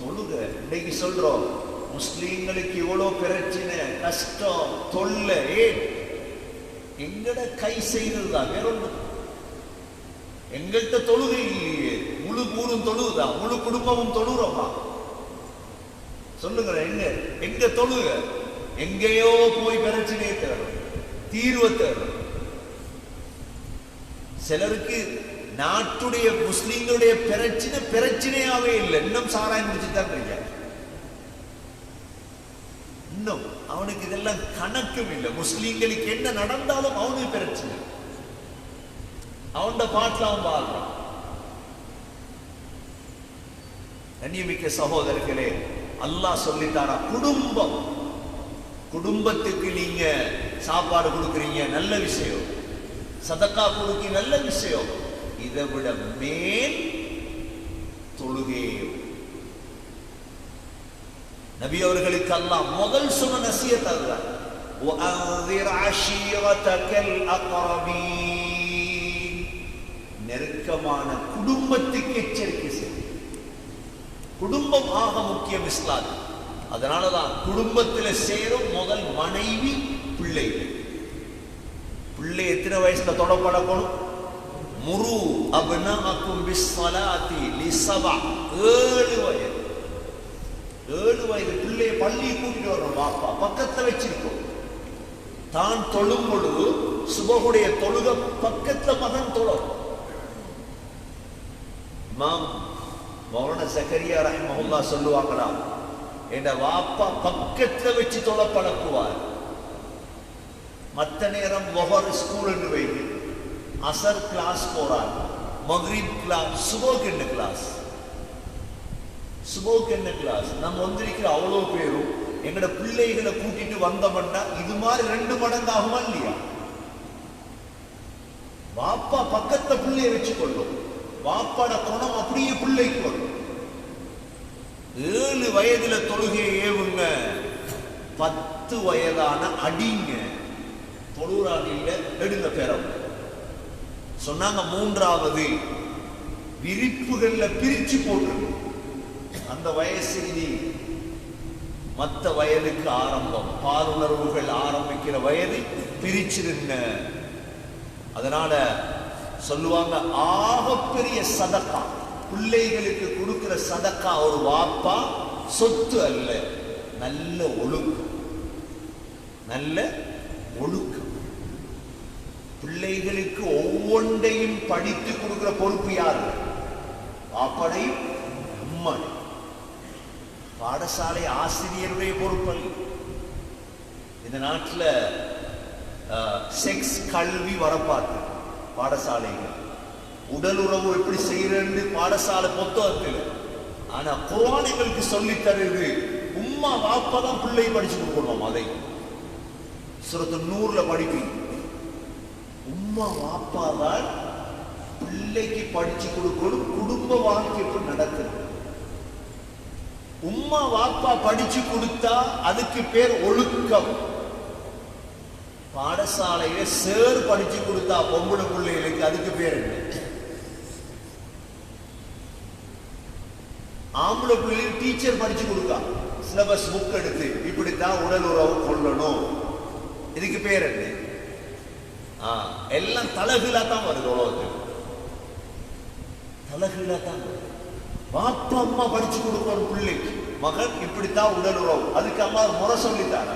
தொழுகை இன்னைக்கு சொல்றோம், முஸ்லீம்களுக்கு இவ்வளவு பிரச்சனை, கஷ்டம், தொல்லை. எங்கட கை செய்யறதுதான், வேற ஒன்று. எங்கள்கிட்ட தொழுகை இல்லையே, முழு ஊரும் தொழுகுதா, முழு குடும்பமும் தொழுறோமா? சொல்லுங்க, எங்க தொழுக? எங்கேயோ போய் பிரச்சனையை தேடும், தீர்வை தேடும். சிலருக்கு நாட்டுடைய முஸ்லீம்களுடைய பிரச்சனையாவே இல்லை, இன்னும் சாராயம் முடிச்சுதான் இருக்க. இன்னும் அவனுக்கு இதெல்லாம் கணக்கும் இல்லை. முஸ்லீம்களுக்கு என்ன நடந்தாலும் அவனுக்கு பிரச்சனை, அவன் பாட்டில் அவன் வாழ்றான். கண்ணியமிக்க சகோதரர்களே, அல்லாஹ் சொல்லித்தாரா, குடும்பம், குடும்பத்துக்கு நீங்க சாப்பாடு கொடுக்குறீங்க, நல்ல விஷயம். சதக்கா கொடுக்க நல்ல விஷயம். இதை விட மேல் தொழுகை. நபி அவர்களுக்கு அல்லாஹ் முதல் சொன்ன நசியத் அதுதான். وَأَنذِرْ عَشِيرَتَكَ الْأَقْرَبِينَ. நெருக்கமான குடும்பத்துக்கு எச்சரிக்கை செய். குடும்பம் ஆக முக்கியம் இஸ்லாம். அதனாலதான் குடும்பத்தில் சேரும் முதல் மனைவி, பிள்ளைகள். பிள்ளை எத்தனை வயசுல தொடப்படக்கணும்? முரு அப்னாஅக்கும் பிஸ்ஸலாத்தி லிஸபா. 7 வயது. 7 வயது பிள்ளையை பள்ளி கூட்டிட்டு வரணும். பாப்பா பக்கத்துல வச்சிருக்கோம். தான் தொழும் பொழுது சுபகுடைய தொழுக பக்கத்துல மகன் தொழும். இமாம் மௌலானா ஜக்கரியா ரஹ்மஹுல்லாஹ் சொல்லுவாங்களா, என்ற வாப்பா பக்கத்துல வச்சு தொழ பழக்குவார். மற்ற நேரம் வஹர் ஸ்கூல் வைத்து, அசர் கிளாஸ் போறார், மக்ரிப் கிளாஸ், சுபோக்கு என்ன கிளாஸ், சுபோக்கு என்ன கிளாஸ். நம்ம வந்திருக்கிற அவ்வளவு பேரும் எங்கட பிள்ளைகளை கூட்டிட்டு வந்தோம்னா இது மாதிரி 2 மடங்கு ஆகுமா இல்லையா? வாப்பா பக்கத்துல பிள்ளைய வச்சு கொள்ளும். வாப்பாட குணம் அப்படியே பிள்ளைக்கு வரும். 7 வயதுல தொழுகையை ஏவுங்க, 10 வயதான அடிங்க. தொழுறாங்க இல்ல, எடுங்க பேரம் சொன்னாங்க. 3வது விரிப்புகள்ல பிரிச்சு போட்டு அந்த வயசு இது மற்ற வயதுக்கு ஆரம்பம், பாலுணர்வுகள் ஆரம்பிக்கிற வயது பிரிச்சிருங்க. அதனால சொல்லுவாங்க, ஆகப்பெரிய சதக்கா பிள்ளைகளுக்கு கொடுக்கிற சதக்கா ஒரு வாப்பா சொத்து அல்ல, நல்ல ஒழுக்கம். நல்ல ஒழுக்கம். பிள்ளைகளுக்கு ஒவ்வொன்றையும் படித்து கொடுக்கிற பொறுப்பு யாரு? வாப்படையும் அம்மாடி. பாடசாலை ஆசிரியருடைய பொறுப்பல்ல. இந்த நாட்டில் செக்ஸ் கல்வி வரப்பாத்து பாடசாலைகள், உடல் உறவு எப்படி செய்யறது பாடசாலை புத்தகத்தில். ஆனா குர்ஆன் எங்களுக்கு சொல்லி தருது, உம்மா வாப்பா தான் பிள்ளை படிச்சு கொடுக்கணும். அதை சூரத்து நூர்ல படிப்பீங்க. உம்மா வாப்பா தான் பிள்ளைக்கு படிச்சு கொடுக்கணும். குடும்ப வாழ்க்கை எப்படி நடக்குது? உம்மா வாப்பா படிச்சு கொடுத்தா அதுக்கு பேர் ஒழுக்கம். பாடசாலையில சேர் படிச்சு கொடுத்தா பொம்பளை பிள்ளைகளுக்கு அதுக்கு பேர் என்ன? ஆம்பளை பிள்ளைகளுக்கு டீச்சர் படிச்சு கொடுத்தா சிலபஸ் புக் எடுத்து இப்படித்தான் உடல் உறவு கொள்ளணும், இதுக்கு பேர் என்ன? எல்லாம் தலகுலா தான் வருது. உலகத்துக்கு தலகுலா தான் வருது. பாப்பா அம்மா படிச்சு கொடுக்கணும் பிள்ளைக்கு, மகன் இப்படித்தான் உடல் உறவு, அதுக்கு அம்மா முறை சொல்லித்தார.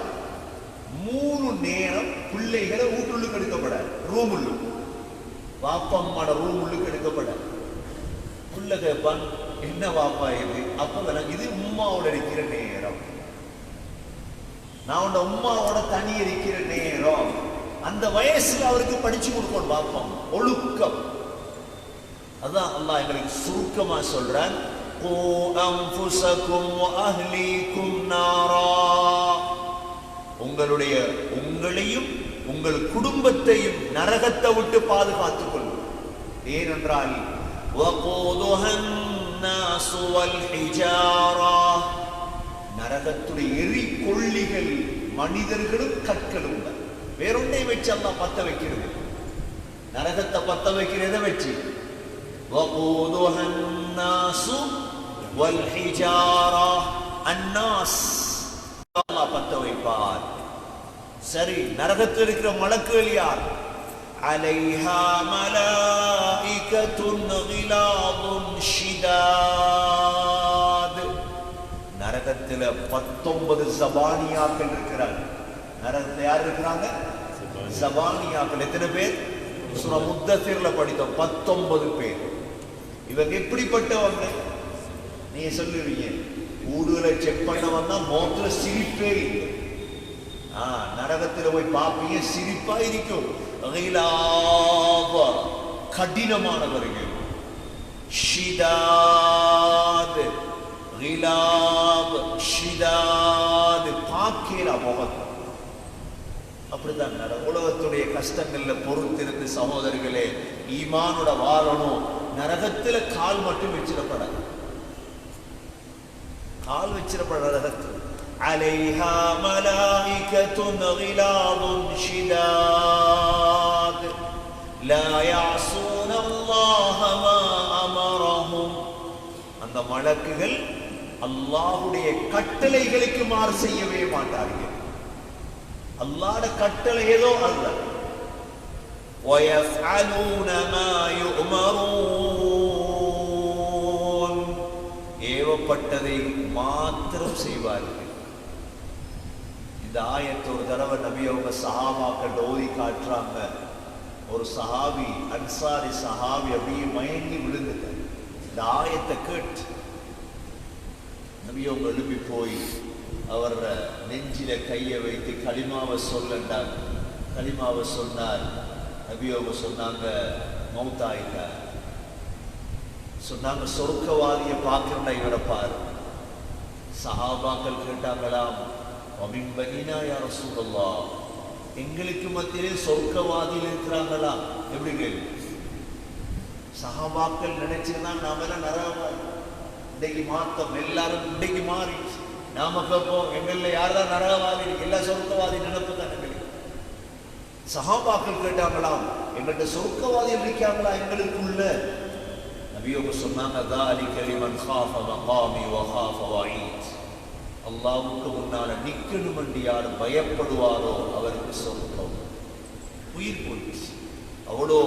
3 நேரம் பிள்ளைகளை வீட்டுள்ளுக்கு எடுக்கப்பட, ரூம் உள்ளு, பாப்பா அம்மாட ரூம் உள்ளுக்கு எடுக்கப்பட. புள்ள கேட்பான், என்ன வாப்பா இது? அப்ப இது உம்மாவோட இருக்கிற நேரம், நான் உன்ன உம்மாவோட தனி இருக்கிற நேரம். அந்த வயசுல அவருக்கு படிச்சு கொடுக்கணும் பாப்பம், ஒழுக்கம். அதான் அல்லாஹ் எங்களுக்கு சுருக்கமா சொல்றான், கூ அன்ஃபுஸகும் வ அஹ்லீகும் நாரா. உங்களையும் உங்கள் குடும்பத்தையும் நரகத்தை விட்டு பாதுகாத்துக் கொள்ளும். ஏனென்றால் வகூதுஹா அன்னாஸு வல் ஹிஜாரா, நரகத்துடைய எரிகொள்ளிகள் மனிதர்களும் கற்களும். வேறொன்றை வச்சு அல்லாஹ் பத்த வைக்கிறது. நரகத்தை பத்த வைக்கிறத வச்சு وقودها الناس والحجارة الناس அல்லாஹ் பத்த வைப்பார். சரி, நரகத்தில் இருக்கிற மலக்குகள் யார்? عليها ملائكة غلاظ شداد. நரகத்தில் 19 ஜபானியாக்கள் இருக்கிறாங்க. நரகத்தில் யார் இருக்கிறாங்க? ஜபானியாக்கள். எத்தனை பேர்? சூரா முத்தஸிர்ல படித்தோம், 19 பேர். இவங்க எப்படிப்பட்டவங்க? நீ சொல்லுவீங்க, ஊடுகளை செக் பண்ண வந்தா மோத்துல சிரிப்பே இல்லை. நரகத்தில் போய் பார்ப்பீங்க, சிரிப்பா இருக்கும். கடினமானவர்கள். ஷிதாத், கிலாப், ஷிதாத், பாக்கேல முகத்தை. அப்படிதான் உலகத்துடைய கஷ்டங்கள்ல பொறுத்திருந்து சகோதரர்களே, ஈமானோட வாழணும். நரகத்துல கால் மட்டும் வச்சிடப்படாது, கால் வச்சிடப்பட நரகத்தில். அலைஹா மலாயிகத்துன் கிலாதுன் ஷிதாத் லா யாஸூன அல்லாஹ மா அமரஹும். அந்த மலக்குகள் அல்லாஹ்வுடைய கட்டளைகளுக்கு மாறு செய்யவே மாட்டார்கள். அல்லாஹ்வுடைய கட்டளை ஏதோ அல்ல. وَيَفْعَلُونَ مَا يُؤْمَرُونَ. ஏவப்பட்டதை மாத்திரம் செய்வார்கள். இந்த ஆயத்தை ஒரு தடவை நபி அவங்க சஹாபாக்கள் ஓதி காட்டுறாங்க. ஒரு சஹாபி, அன்சாரி சஹாபி, அப்படியே மயங்கி விழுந்துட்டார். இந்த ஆயத்தை கேட்டு நபி அவங்க எழுப்பி போய் அவர் நெஞ்சில கையை வைத்து களிமாவை சொல்லண்டார். களிமாவை சொன்னார். நபி அவங்க சொன்னாங்க, மௌத்தாயிட்டார். சொன்னாங்க, சொர்க்கவாதியை பார்க்கிறா இவரை பாரு. சஹாபாக்கள் கேட்டாங்களாம், வமின் பனினா யா ரசூலல்லாஹ், எங்களுக்கு மத்தியிலே சொர்க்கவாதியில் இருக்கிறாங்களா? எப்படி கேள்வி? சஹாபாக்கள் நினைச்சிருந்தாங்க நாம எல்லாம் நரகவாதி. இன்றைக்கு மாத்தம், எல்லாரும் இன்றைக்கு மாறி நாம கேட்போம், எங்கள்ல யார்தான் நரகவாதி? எல்லா சொர்க்கவாதி நினைப்பு தான் எங்களுக்கு. சஹாபாக்கள் கேட்டாங்களாம், எங்கள்கிட்ட சொர்க்கவாதிகள் இருக்காங்களா எங்களுக்குள்ள? நபியோக சொன்னாங்க, ذَلِكَ لِمَنْ خَافَ مَقَامِي وَخَافَ وَعِيدِ. அல்லாஹ்வுக்கு முன்னால நிக்கணும் என்று யார் பயப்படுவாரோ அவருக்கு சொர்க்கம். உயிர் போயிடுச்சு. அவ்வளோ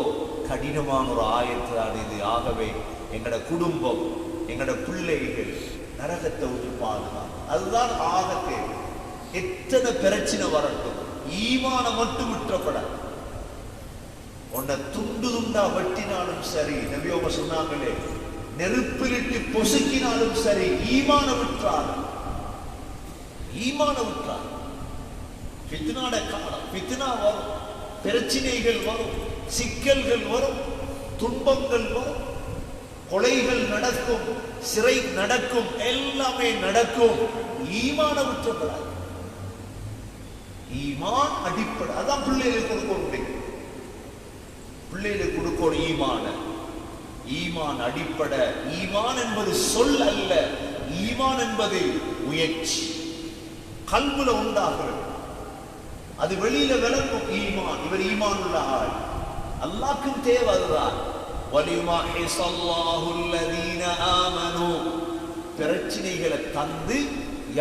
கடினமான ஒரு ஆயத்து தான் இது. ஆகவே எங்கட குடும்பம், எங்கட பிள்ளைகள் நரகத்தை விட்டு பாதுகாப்பு. அதுதான் ஆகத்தே. எத்தனை பிரச்சனை வரட்டும், ஈமான மட்டும் விட்டுறப்படாது. உன்னை துண்டு துண்டா வெட்டினாலும் சரி, நபியோக சொன்னாங்களே, நெருப்பிலிட்டு பொசுக்கினாலும் சரி, ஈமான விட்டுறாரு. ஈமான விட்டுறாரு. ஃபித்னாட காலம், ஃபித்னா வரும், பிரச்சனைகள் வரும், சிக்கல்கள் வரும், துன்பங்கள் வரும், கொலைகள் நடக்கும், சிறை நடக்கும், எல்லாமே நடக்கும். ஈமான விட்டுறப்படாது. ஈமான் அடிப்படை. அதான் பிள்ளைகளுக்கு கொடுக்கணும். பிள்ளைகளுக்கு கொடுக்கணும் ஈமான. ஈமான் அடிப்படை. ஈமான் என்பது சொல் அல்ல, ஈமான் என்பது முயற்சி. கல்புல உண்டாகிறது, அது வெளியில விளங்கும். ஈமான், இவர் ஈமான் உள்ள ஆள். அல்லாஹ்க்கும் தேவை அதுதான். வலியுமாஹிஸல்லாஹு அல்லதீன ஆமனு. பிரச்சனைகளை தந்து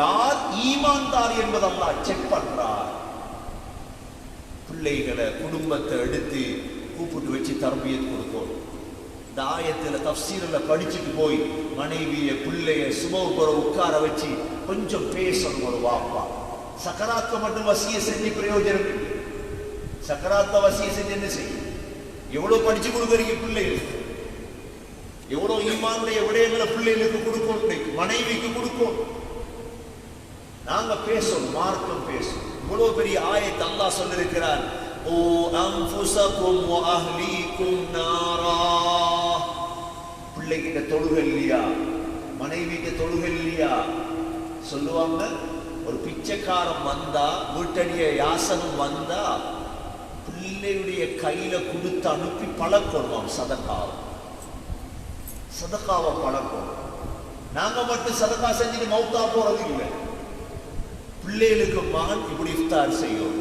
யார் ஈமான்தார் என்பதை அல்லாஹ் செக் பண்றார். பிள்ளைகளை, குடும்பத்தை எடுத்து கூப்பிட்டு வச்சு தர்பியத் கொடுக்கும். இந்த ஆயத்துல தஃப்சீர்ல படிச்சுட்டு போய் மனைவிய, பிள்ளைய சுபவுக்குற உட்கார வச்சு கொஞ்சம் பேசணும். ஒரு வாப்பா சக்கராத்த மட்டும் வசிய செஞ்சு பிரயோஜனம் இல்லை. சக்கராத்த வசிய செஞ்சு என்ன செய்யும்? எவ்வளவு படிச்சு கொடுக்குறீங்க பிள்ளைகளுக்கு? எவ்வளவு ஈமானுடைய விடயங்களை பிள்ளைகளுக்கு கொடுக்கணும், மனைவிக்கு கொடுக்கும். நாங்க பேசணும், மார்க்கம் பேசணும். இவ்வளவு பெரிய ஆயத்தை அல்லாஹ் சொல்லிருக்கிறார். ஓ அன்ஃபுஸகும் வ அஹ்லீகும் நாரா. பிள்ளைகிட்ட தொழுகை இல்லையா, மனைவிக்கு தொழுகை இல்லையா? சொல்லுவாங்க, ஒரு பிச்சைக்காரன் வந்தா, வீட்டடிய யாசகம் வந்தா, பிள்ளையுடைய கையில கொடுத்து அனுப்பி பழக்கணும். சதகாவை பழக்கம். நாங்க மட்டும் சதகா செஞ்சுட்டு மௌத்தா போறது இல்லை. பிள்ளைகளுக்கு மகன் இப்படி இஃப்தார் செய்யும்,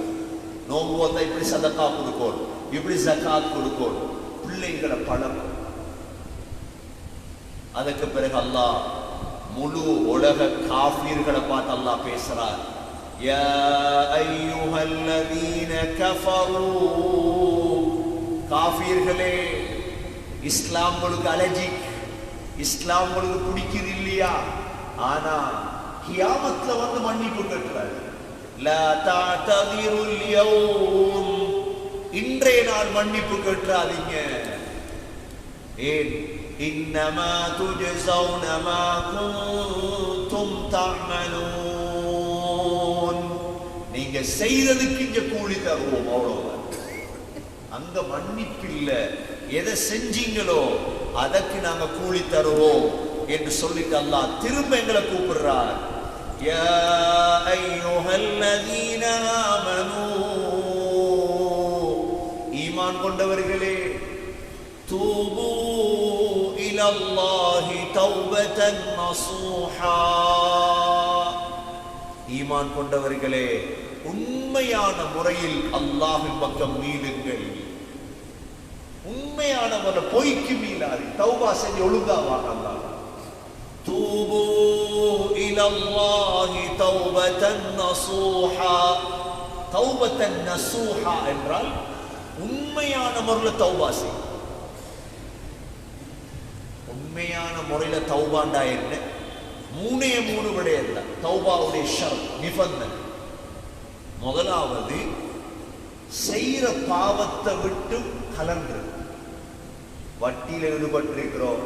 நோன்பு வந்தா இப்படி சதக்கா கொடுக்கணும், இப்படி ஜகாத் கொடுக்கணும், பிள்ளைங்களை பழக்கம். அதுக்கு பிறகு அல்லாஹ் முழு உலக காஃபிர்களை பார்த்து அல்லாஹ் பேசுறார். யா அய்யுஹல்லதீன கஃபரு, காஃபிர்களே, இஸ்லாம் உங்களுக்கு அலர்ஜிக், இஸ்லாம் உங்களுக்கு பிடிக்குது இல்லையா? ஆனா கியாமத்துல வந்து மன்னிப்பு கேட்கிறார். லா தஅததிருல் யௌம், இன்றைய நாள் மன்னிப்பு கேட்றாதீங்க. ஏன்? இன்னமா துஜஸௌன மா குன்தும் தஅமலூன், நீங்க செய்ததுக்கு இங்க கூலி தருவோம், அவ்வளவுதான். அங்க மன்னிப்பு இல்ல, எதை செஞ்சீங்களோ அதற்கு நாங்க கூலி தருவோம் என்று சொல்லிட்டு அல்லாஹ் திரும்ப எங்களை கூப்பிடுறார். யா அய்யுஹல்லதீன ஆமனூ, ஈமான் கொண்டவர்களே, தூபு இலல்லாஹி தௌபதன் நஸூஹா, ஈமான் கொண்டவர்களே, உண்மையான முறையில் அல்லாஹ்வின் பக்கம் மீளுங்கள். உண்மையான முறை, பொய்க்கு மீளாது, தௌபா செஞ்சு ஒழுங்காவாங்க. அல்லாஹ் தூபு இலல்லாஹி தௌபதன் நஸூஹா, தௌபதன் நஸூஹா என்றால் உண்மையான முறையில் தௌபா செய். உண்மையான முறையில தௌபாண்டா என்ன? மூணே மூணு விடயம் தான் தௌபாவுடைய ஷர்த், நிபந்தனை. முதலாவது, செய்யற பாவத்தை விட்டு கலந்து. வட்டியில ஈடுபட்டிருக்கிறோம்,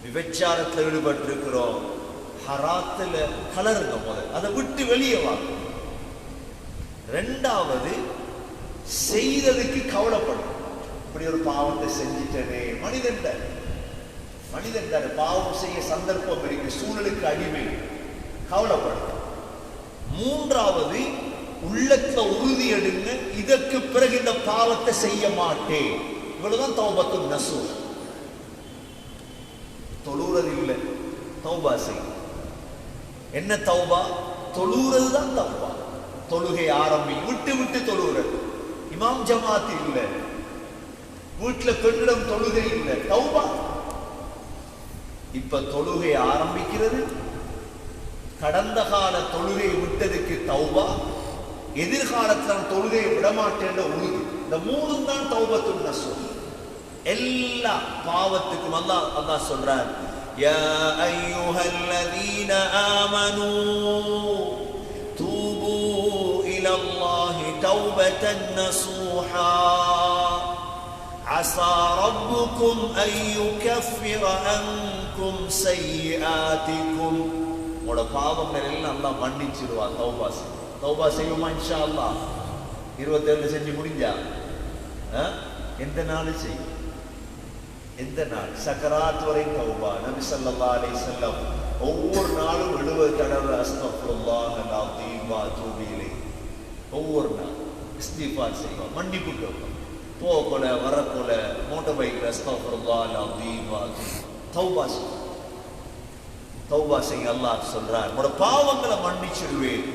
விபச்சாரத்தில் ஈடுபட்டிருக்கிறோம், ஹராத்துல கலருங்க, முதல் அதை விட்டு வெளியே வாங்க. ரெண்டாவது, செய்ததுக்கு கவலைப்படும். இப்படி ஒரு பாவத்தை செஞ்சிட்டனே, மனிதன் பாவம் செய்ய சந்தர்ப்பம் இருக்கு, சூழலுக்கு அடிமை, கவலைப்படும். மூன்றாவது, உள்ளத்துல உறுதி எடுங்க, இதற்கு பிறகு இந்த பாவத்தை செய்ய மாட்டேன். இவ்வளவுதான் தௌபத்துன் நஸூஹ். தொழுறது இல்லை, தௌபா செய். என்ன தௌபா? தொழுறது தான் தௌபா. தொழுகை ஆரம்பி, விட்டு விட்டு தொழுகிறது. இமாம் ஜமாத் இல்லை, வீட்டுல பெண்ணிடம் தொழுகை இல்லை, தௌபா. இப்ப தொழுகை ஆரம்பிக்கிறது, கடந்த கால தொழுகை விட்டதுக்கு தௌபா, எதிர்காலத்தில் தொழுகை விடமாட்டேன் உறுதி. இந்த மூணும் தான் தௌபத்துன் நஸூஹ். எல்லா பாவத்துக்கும் அல்லாஹ் சொல்றார். யா அய்யுஹல்லதீன ஆமனூ தூபு இலல்லாஹி தௌபதன் நஸூஹா அஸா ரப்புக்கும் அன் யுகஃபிர அன்கும் ஸய்யிஆத்திக்கும். உங்களோட பாவங்கள் எல்லாம் அல்லாஹ் மன்னிச்சிடுவான். தௌபா செய்வோமா இன்ஷா அல்லாஹ்? 27 செஞ்சு முடிஞ்சா எந்த நாள் செய்யும்? எந்த நாள்? சக்கராத் வரை தௌபா. நபி ஸல்லல்லாஹு அலைஹி வஸல்லம் ஒவ்வொரு நாளும் 70 தடவை அஸ்தக்ஃபிருல்லாஹ் அல்-அஸீம் வ அத்தூபு இலைஹ், ஒவ்வொரு நாள் இஸ்திக்ஃபார் செய்வோம், மன்னிப்பு கேட்போம். போகல வரக்கொல மோட்டார் பைக்ல அஸ்தக்ஃபிருல்லாஹ் அல்-அஸீம் வ அத்தூபு, தௌபா செய்யும். தௌபா செய்ய அல்லாஹ் சொல்றார், உங்களோட பாவங்களை மன்னிச்சிடுவேன்.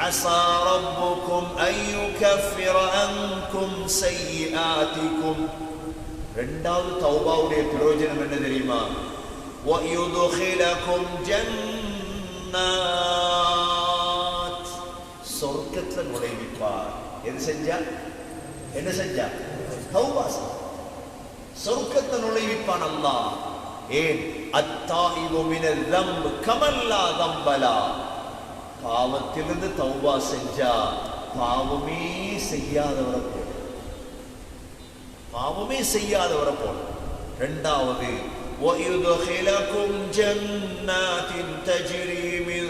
அஸா ரப்புக்கும் அன் யுகஃபிர அன்கும் ஸய்யிஆத்திக்கும். ரெண்டாவது தௌபாவுடைய பிரயோஜனம் என்ன தெரியுமா? وَيُدْخِلَكُمْ جَنَّاتٍ, சொர்க்கத்துல நுழைவிப்பார். எது செஞ்சா? என்ன செஞ்சா? தௌபா. சொர்க்கத்தை நுழைவிப்பான் அல்லாஹ். ஏன்? அத்தாயிபு மினல் ذنب கமன் லா ذنب லா. பாவத்திலிருந்து தௌபா செஞ்சா பாவமே செய்யாதவரை போல, பாவமே செய்யாதவரை போல. இரண்டாவது, وَيُدْخِلَكُمْ جَنَّاتٍ تَجْرِي مِنْ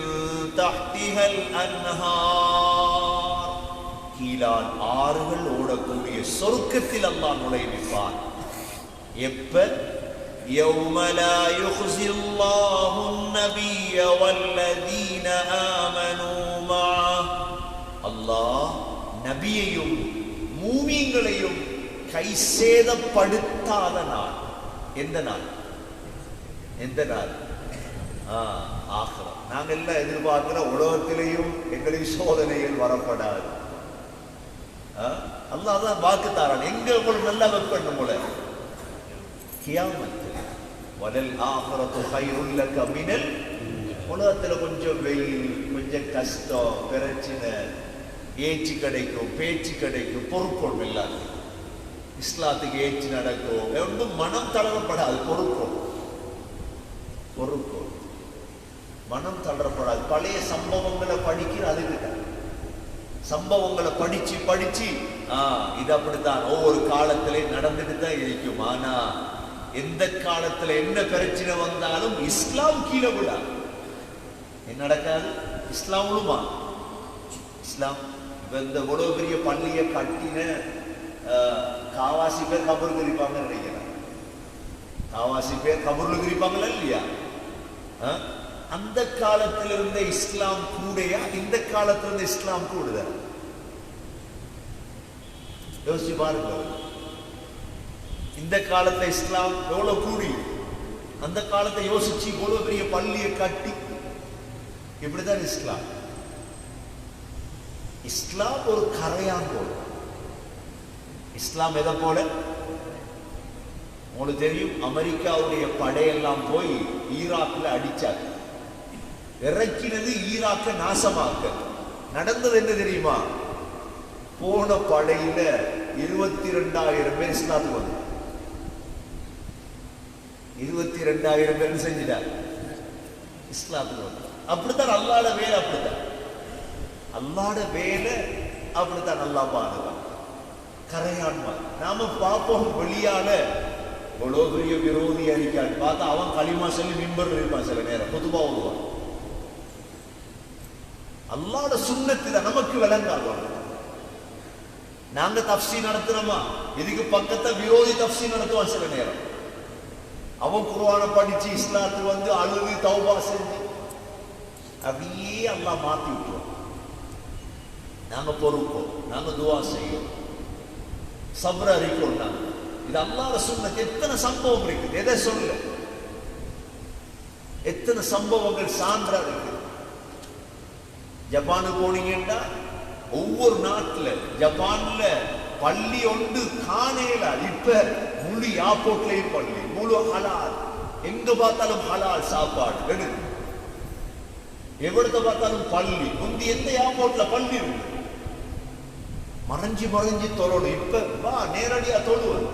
تَحْتِهَا الْأَنْهَارُ, கீழால் ஆறுகள் ஓடக்கூடிய சொர்க்கத்தில் அல்லாஹ் நுழைவிப்பான். எப்ப? يَوْمَ لَا يُخْزِي اللَّهُ النَّبِيَّ وَالَّذِينَ آمَنُوا مَعَهُ, அல்லாஹ் நபியையும் மூமின்களையும் கைசேதப்படுத்தாத நாள். எந்த நாள்? எந்த நாள்? ஆகிரம். நாங்கள் எல்லாம் எதிர்பார்க்கிற உலகத்திலேயும் எங்களுக்கு சோதனைகள் வரப்படாது. அல்லாஹ் தான் வாக்கு தாரான். எங்க உங்களுக்கு நல்லா வைப்பேன் போல கியாமத். வலல் ஆகிரத்து கைருல் லக மினல், உலகத்துல கொஞ்சம் வெயில், கொஞ்சம் கஷ்டம், பிரச்சனை, ஏச்சு கிடைக்கும், பேச்சு கிடைக்கும், பொறுப்போம் இல்லாது இஸ்லாத்துக்கு ஏச்சு நடக்கும், ஒன்றும் மனம் தளரப்படாது. பொறுப்போம் மனம் தளரப்படாது. பழைய சம்பவங்களை படிக்கிற அதுக்கிட்ட சம்பவங்களை படிச்சு இது அப்படித்தான் ஒவ்வொரு காலத்திலே நடந்துட்டு தான் இருக்கும். ஆனா எந்த காலத்துல என்ன பிரச்சனை வந்தாலும் இஸ்லாம் கீழே விடாது. என்ன நடக்காது? இஸ்லாம் விழுமா? இஸ்லாம் இந்த இவ்வளவு பெரிய பள்ளியை கட்டின காவாசி பேர் கபருக்கு இருப்பாங்க நினைக்கிறேன். காவாசி பேர் கபருக்கு இருப்பாங்களா இல்லையா? அந்த காலத்தில் இருந்த இஸ்லாம் கூடையா இந்த காலத்தில் இருந்த இஸ்லாம் கூடுதா? யோசிச்சு பாருங்க. இந்த காலத்துல இஸ்லாம் எவ்வளவு கூடி, அந்த காலத்தை யோசிச்சு இவ்வளவு பெரிய பள்ளியை கட்டி, இப்படிதான் இஸ்லாம். இஸ்லாம் ஒரு கரையான் போல. இஸ்லாம் எதை போல? உங்களுக்கு தெரியும், அமெரிக்காவுடைய படையெல்லாம் போய் ஈராக்ல அடிச்சாங்க. இறக்கினது ஈராக்க நாசமாக்க. நடந்தது என்ன தெரியுமா? போன படையில 22,000 பேர் இஸ்லாத்துக்கு வந்து 22,000 பேர் செஞ்சிட்டார் இஸ்லாத்துக்கு வந்து. அப்படித்தான் அல்லாஹ்வோட வேலை. அப்படித்தான் அல்லாஹ்வோட வேலை. அப்படித்தான் அல்லாஹ் பாதுகாப்பு. கரையான்மா நாம பார்ப்போம் வெளியால இவ்வளோ பெரிய விரோதி அடிக்கான்னு பார்த்தா அவன் களிமா சொல்லி மிம்பர் இருப்பான். சில நேரம் பொதுவா வருவான். அல்லாஹ்வோட சுன்னத்து தான் நமக்கு விளங்காது. நாங்க தஃப்சீர் நடத்துறோமா? இதுக்கு பக்கத்தை விரோதி தஃப்சீர் நடத்துவான். சில நேரம் அவன் குர்ஆனை படிச்சு இஸ்லாத்துக்கு வந்து அழுது தௌபா செஞ்சு அப்படியே அல்லாஹ் மாத்தி விட்டுருவோம். நாங்க பொறுப்போம், நாங்க துவா செய்யும், சப்ர அறிக்கோம். நாங்க இது அல்லாஹ்வோட சுன்னத். எத்தனை சம்பவம் இருக்குது, எதை சொல்ல, எத்தனை சம்பவங்கள் சான்றா இருக்கு. ஜப்பானுக்கு போனீங்கன்னா ஒவ்வொரு நாட்டுல ஜப்பான்ல பள்ளி ஒன்று காணேல. இப்ப முழு ஏர்போர்ட்லயும் பள்ளி, முழு ஹலால். எங்க பார்த்தாலும் ஹலால் சாப்பாடு எடுத்து, எவ்வளவு பார்த்தாலும் பள்ளி. முந்தி எந்த ஏர்போர்ட்ல பள்ளி இருக்கு? மறைஞ்சு தொழணும். இப்ப வா நேரடியா தொழுவது.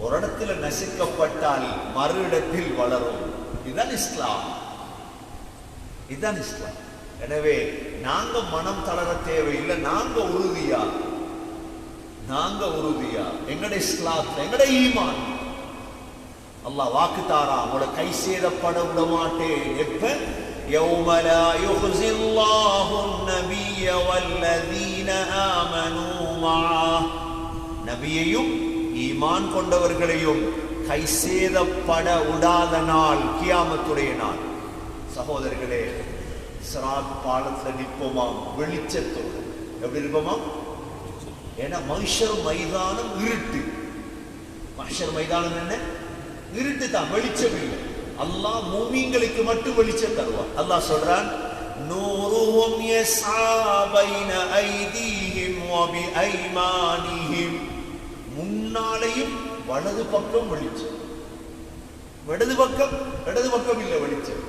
ஒரு இடத்துல நசுக்கப்பட்டால் மறு இடத்தில் வளரும். இதுதான் இஸ்லாம். இதுதான் இஸ்லாம். எனவே நாங்க மனம் தளர தேவையில்லை. நாங்க உறுதியா எங்கட இஸ்லாத்துல எங்கட ஈமான் அல்லாஹ் வாக்கு தாரா. உங்களோட கை சேதப்பட விட மாட்டேன். எப்ப? يوم لا يخزي الله النبي والذين آمنوا معه. நபியையும் ஈமான் கொண்டவர்களையும் கை சேதப்பட விடாத நாள் கியாமத்துடைய நாள். சகோதரர்களே, சிராத் பாலத்துல நிற்போமாம் வெளிச்சத்தோடு. எப்படி இருப்போமாம்? ஏன்னா மஹ்ஷர் மைதானம் இருட்டு. மஹ்ஷர் மைதானம் என்ன? இருட்டு தான், வெளிச்சம் இல்லை. அல்லாஹ் மூமின்களுக்கு மட்டும் வெளிச்சம் தருவான். அல்லாஹ் சொல்றான், நூருஹும் யஸ்ஆ பைன ஐதீஹிம் வ பிஐமானிஹிம். முன்னாலேயும் வலது பக்கம் வெளிச்சம், இடது பக்கம் இல்லை வெளிச்சம்.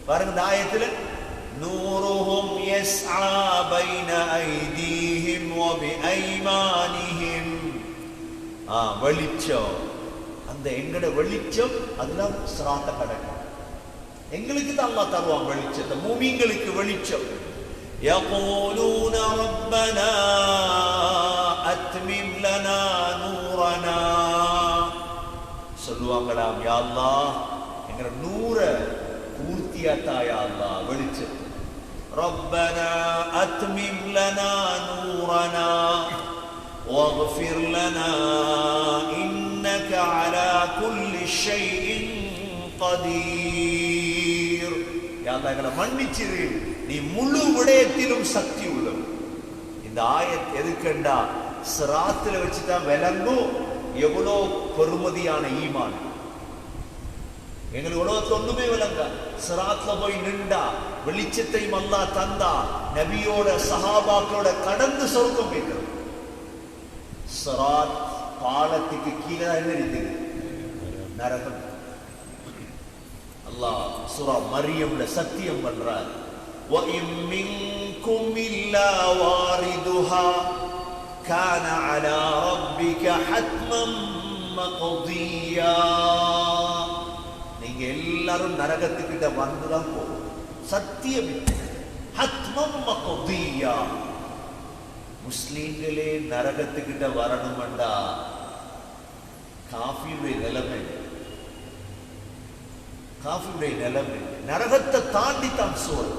பாருங்க இந்த ஆயத்துல, நூருஹும் யஸ்ஆ பைன ஐதீஹிம் வ பிஐமானிஹிம். வெளிச்சம். அந்த எங்கட வெளிச்சம் அதெல்லாம் சிராத்த கடக்கும். எங்களுக்கு தான் அல்லாஹ் தருவான் வெளிச்சத்தை. மூமின்களுக்கு வெளிச்சம். يقولون ربنا أتمم لنا نورنا. சொல்லுவாங்களாம், யா அல்லாஹ் எங்கட நூற பூர்த்தியாத்தா யா அல்லாஹ் வெளிச்சம். ربنا أتمم لنا نورنا واغفر لنا إنك على كل شيء قدير. யா அல்லாஹ் எங்களை மன்னிச்சிரு, நீ முழு விடயத்திலும் சக்தி உள்ளவன். இந்த ஆயத் எதுக்கண்டா சிராத்துல வச்சுதான் விளங்கும் எவ்வளோ பெருமதியான ஈமான். எங்களுக்கு உலகத்துல ஒண்ணுமே விளங்க. சிராத்ல போய் நின்றா வெளிச்சத்தையும் அல்லாஹ் தந்தா நபியோட சஹாபாக்களோட கடந்து சொர்க்கம் போய்க்கிறோம். சிராத் பாலத்துக்கு கீழே என்ன இருக்குது? நரகம். அல்லாஹ் சூரா மரியம்ல சத்தியம் பண்றார். وَإِن مِّنكُمْ إِلَّا وَارِدُهَا كَانَ عَلَى رَبِّكَ حَتْمًا مَّقْضِيًّا. நீங்க எல்லாரும் நரகத்துக்கிட்ட வந்துதான் போகும். சத்தியம். ஹத்மம் மக்தியா. முஸ்லீம்களே நரகத்துக்கிட்ட வரணும்டா காஃபியுடைய நிலைமை, காஃபியுடைய நிலைமை நரகத்தை தாண்டி தான் சோறு.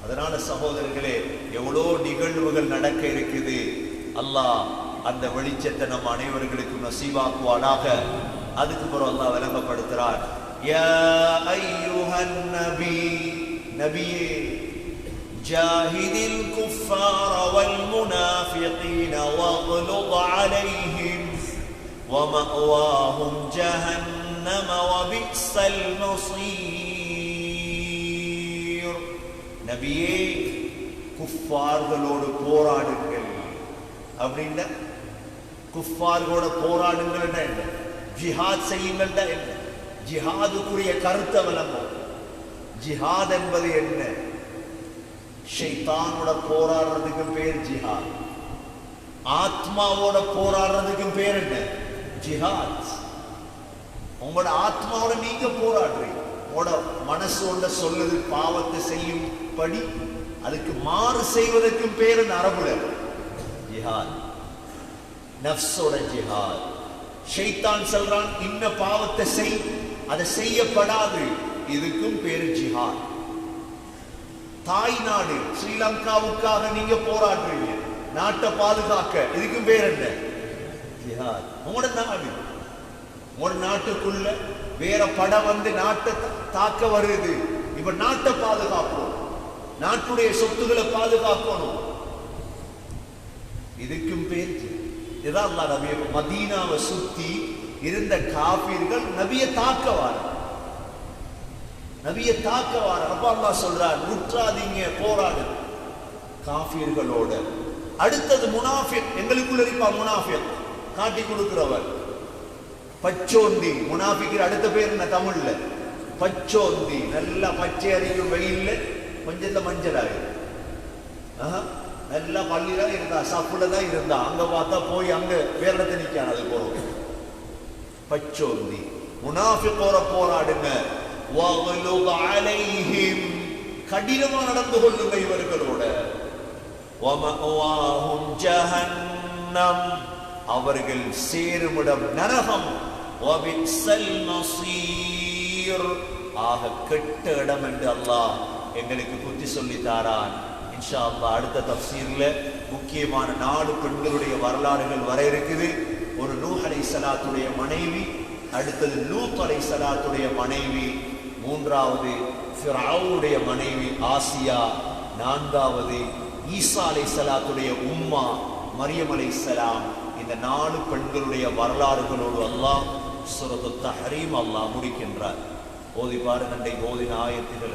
அதனால சகோதரர்களே, எவ்வளோ நிகழ்வுகள் நடக்க இருக்குது. அல்லாஹ் அந்த வெளிச்சத்தை நம்ம அனைவர்களுக்கும் நசீவாக்குவானாக. அதுக்கு பிறகு அல்லாஹ் விளங்கப்படுத்துறார். யா அய்யுஹன் நபி, நபியே, ஜாஹிதில் குஃபார வல் முனாஃபிகீன வக்லுத் அலைஹிம் வமஅவாஹும் ஜஹன்னம வபிஸல் மஸீர். நபியே, குஃபார்களோடு போராடுங்கள். அப்படின்னா குஃபார்களோட போராடுங்கள் என்ன? ஜிஹாத் செய்யுங்கள். என்ன ஜிஹாதுக்குரிய கருத்தை விளங்கும். ஜிஹாத் என்பது என்ன? ஷைத்தானோட போராடுறதுக்கு பேர் ஜிஹாத். ஆத்மாவோட போராடுறதுக்கு பேர் என்ன? ஜிஹாத். உங்களோட ஆத்மாவோட நீங்க போராடுறீங்க. உங்களோட மனசோட சொல்லுது பாவத்தை செய்யும் படி அதுக்கு மாறு செய்வதற்கு பேர் அரபுல ஜிஹாத். நஃப்ஸோட ஜிஹாத். ஷைத்தான் சொல்றான் இன்ன பாவத்தை செய், அதை செய்யப்படாது, இதுக்கும் பேரு ஜிஹாத். தாய் நாடு ஸ்ரீலங்காவுக்காக நீங்க போராடுறீங்க, நாட்டை பாதுகாக்க, இதுக்கும் பேர் என்ன? ஜிஹாத். உங்களோட நாடு, உங்களோட நாட்டுக்குள்ள வேற படம் வந்து நாட்டை தாக்க வருது, இப்ப நாட்டை பாதுகாப்போம், நாட்டுடைய சொத்துக்களை பாதுகாக்கணும், இதுக்கும் பேர். இதான் அல்லாஹ் நபிய மதீனாவை சுத்தி இருந்த காபீர்கள் நபியை தாக்கவார், நபியை தாக்கவார். அப்ப அல்லாஹ் சொல்றார், முற்றாதீங்க, போராடு காபீர்களோட. அடுத்தது முனாஃபிக். எங்களுக்குள்ள இருப்பா முனாஃபிக், காட்டி கொடுக்கிறவர், பச்சோந்தி. முனாஃபிக் அடுத்த பேர் என்ன தமிழ்ல? பச்சோந்தி. நல்லா பச்சை அறியும் வெயில்ல கொஞ்சத்துல மஞ்சள் ஆகும். நல்லா பள்ளியில இருந்தா, சப்புல தான் இருந்தா, அங்க பார்த்தா போய் அங்க வேற இடத்துல நிக்கான். அது போறோம் பச்சோந்தி. முனாஃபிகோர போராடுங்க. வக்லுத் அலைஹிம், கடினமா நடந்து கொள்ளுங்க இவர்களோட. வமஅவாஹும் ஜஹன்னம், அவர்கள் சேருமிடம் நரகம். வபிஸல் மஸீர், ஆக கெட்ட இடம் என்று அல்லாஹ் எங்களுக்கு புத்தி சொல்லி தாரான். இன்ஷா அல்லாஹ் அடுத்த தஃப்சீர்ல முக்கியமான 4 பெண்களுடைய வரலாறுகள் வர இருக்குது. ஒரு நூஹ் அலைஹிஸ்ஸலாத்துடைய மனைவி, அடுத்தது லூத் அலைஹிஸ்ஸலாத்துடைய மனைவி, மூன்றாவது ஃபிரௌனுடைய மனைவி ஆசியா, நான்காவது ஈசா அலைஹிஸ்ஸலாத்துடைய உம்மா மரியம் அலைஹிஸ்ஸலாம். இந்த 4 பெண்களுடைய வரலாறுகளோடு அல்லாஹ் சூரத்துத் தஹ்ரீம் அல்லாஹ் முடிக்கின்றார். ஓதி பாருங்கள், ஓதின ஆயத்துகள்.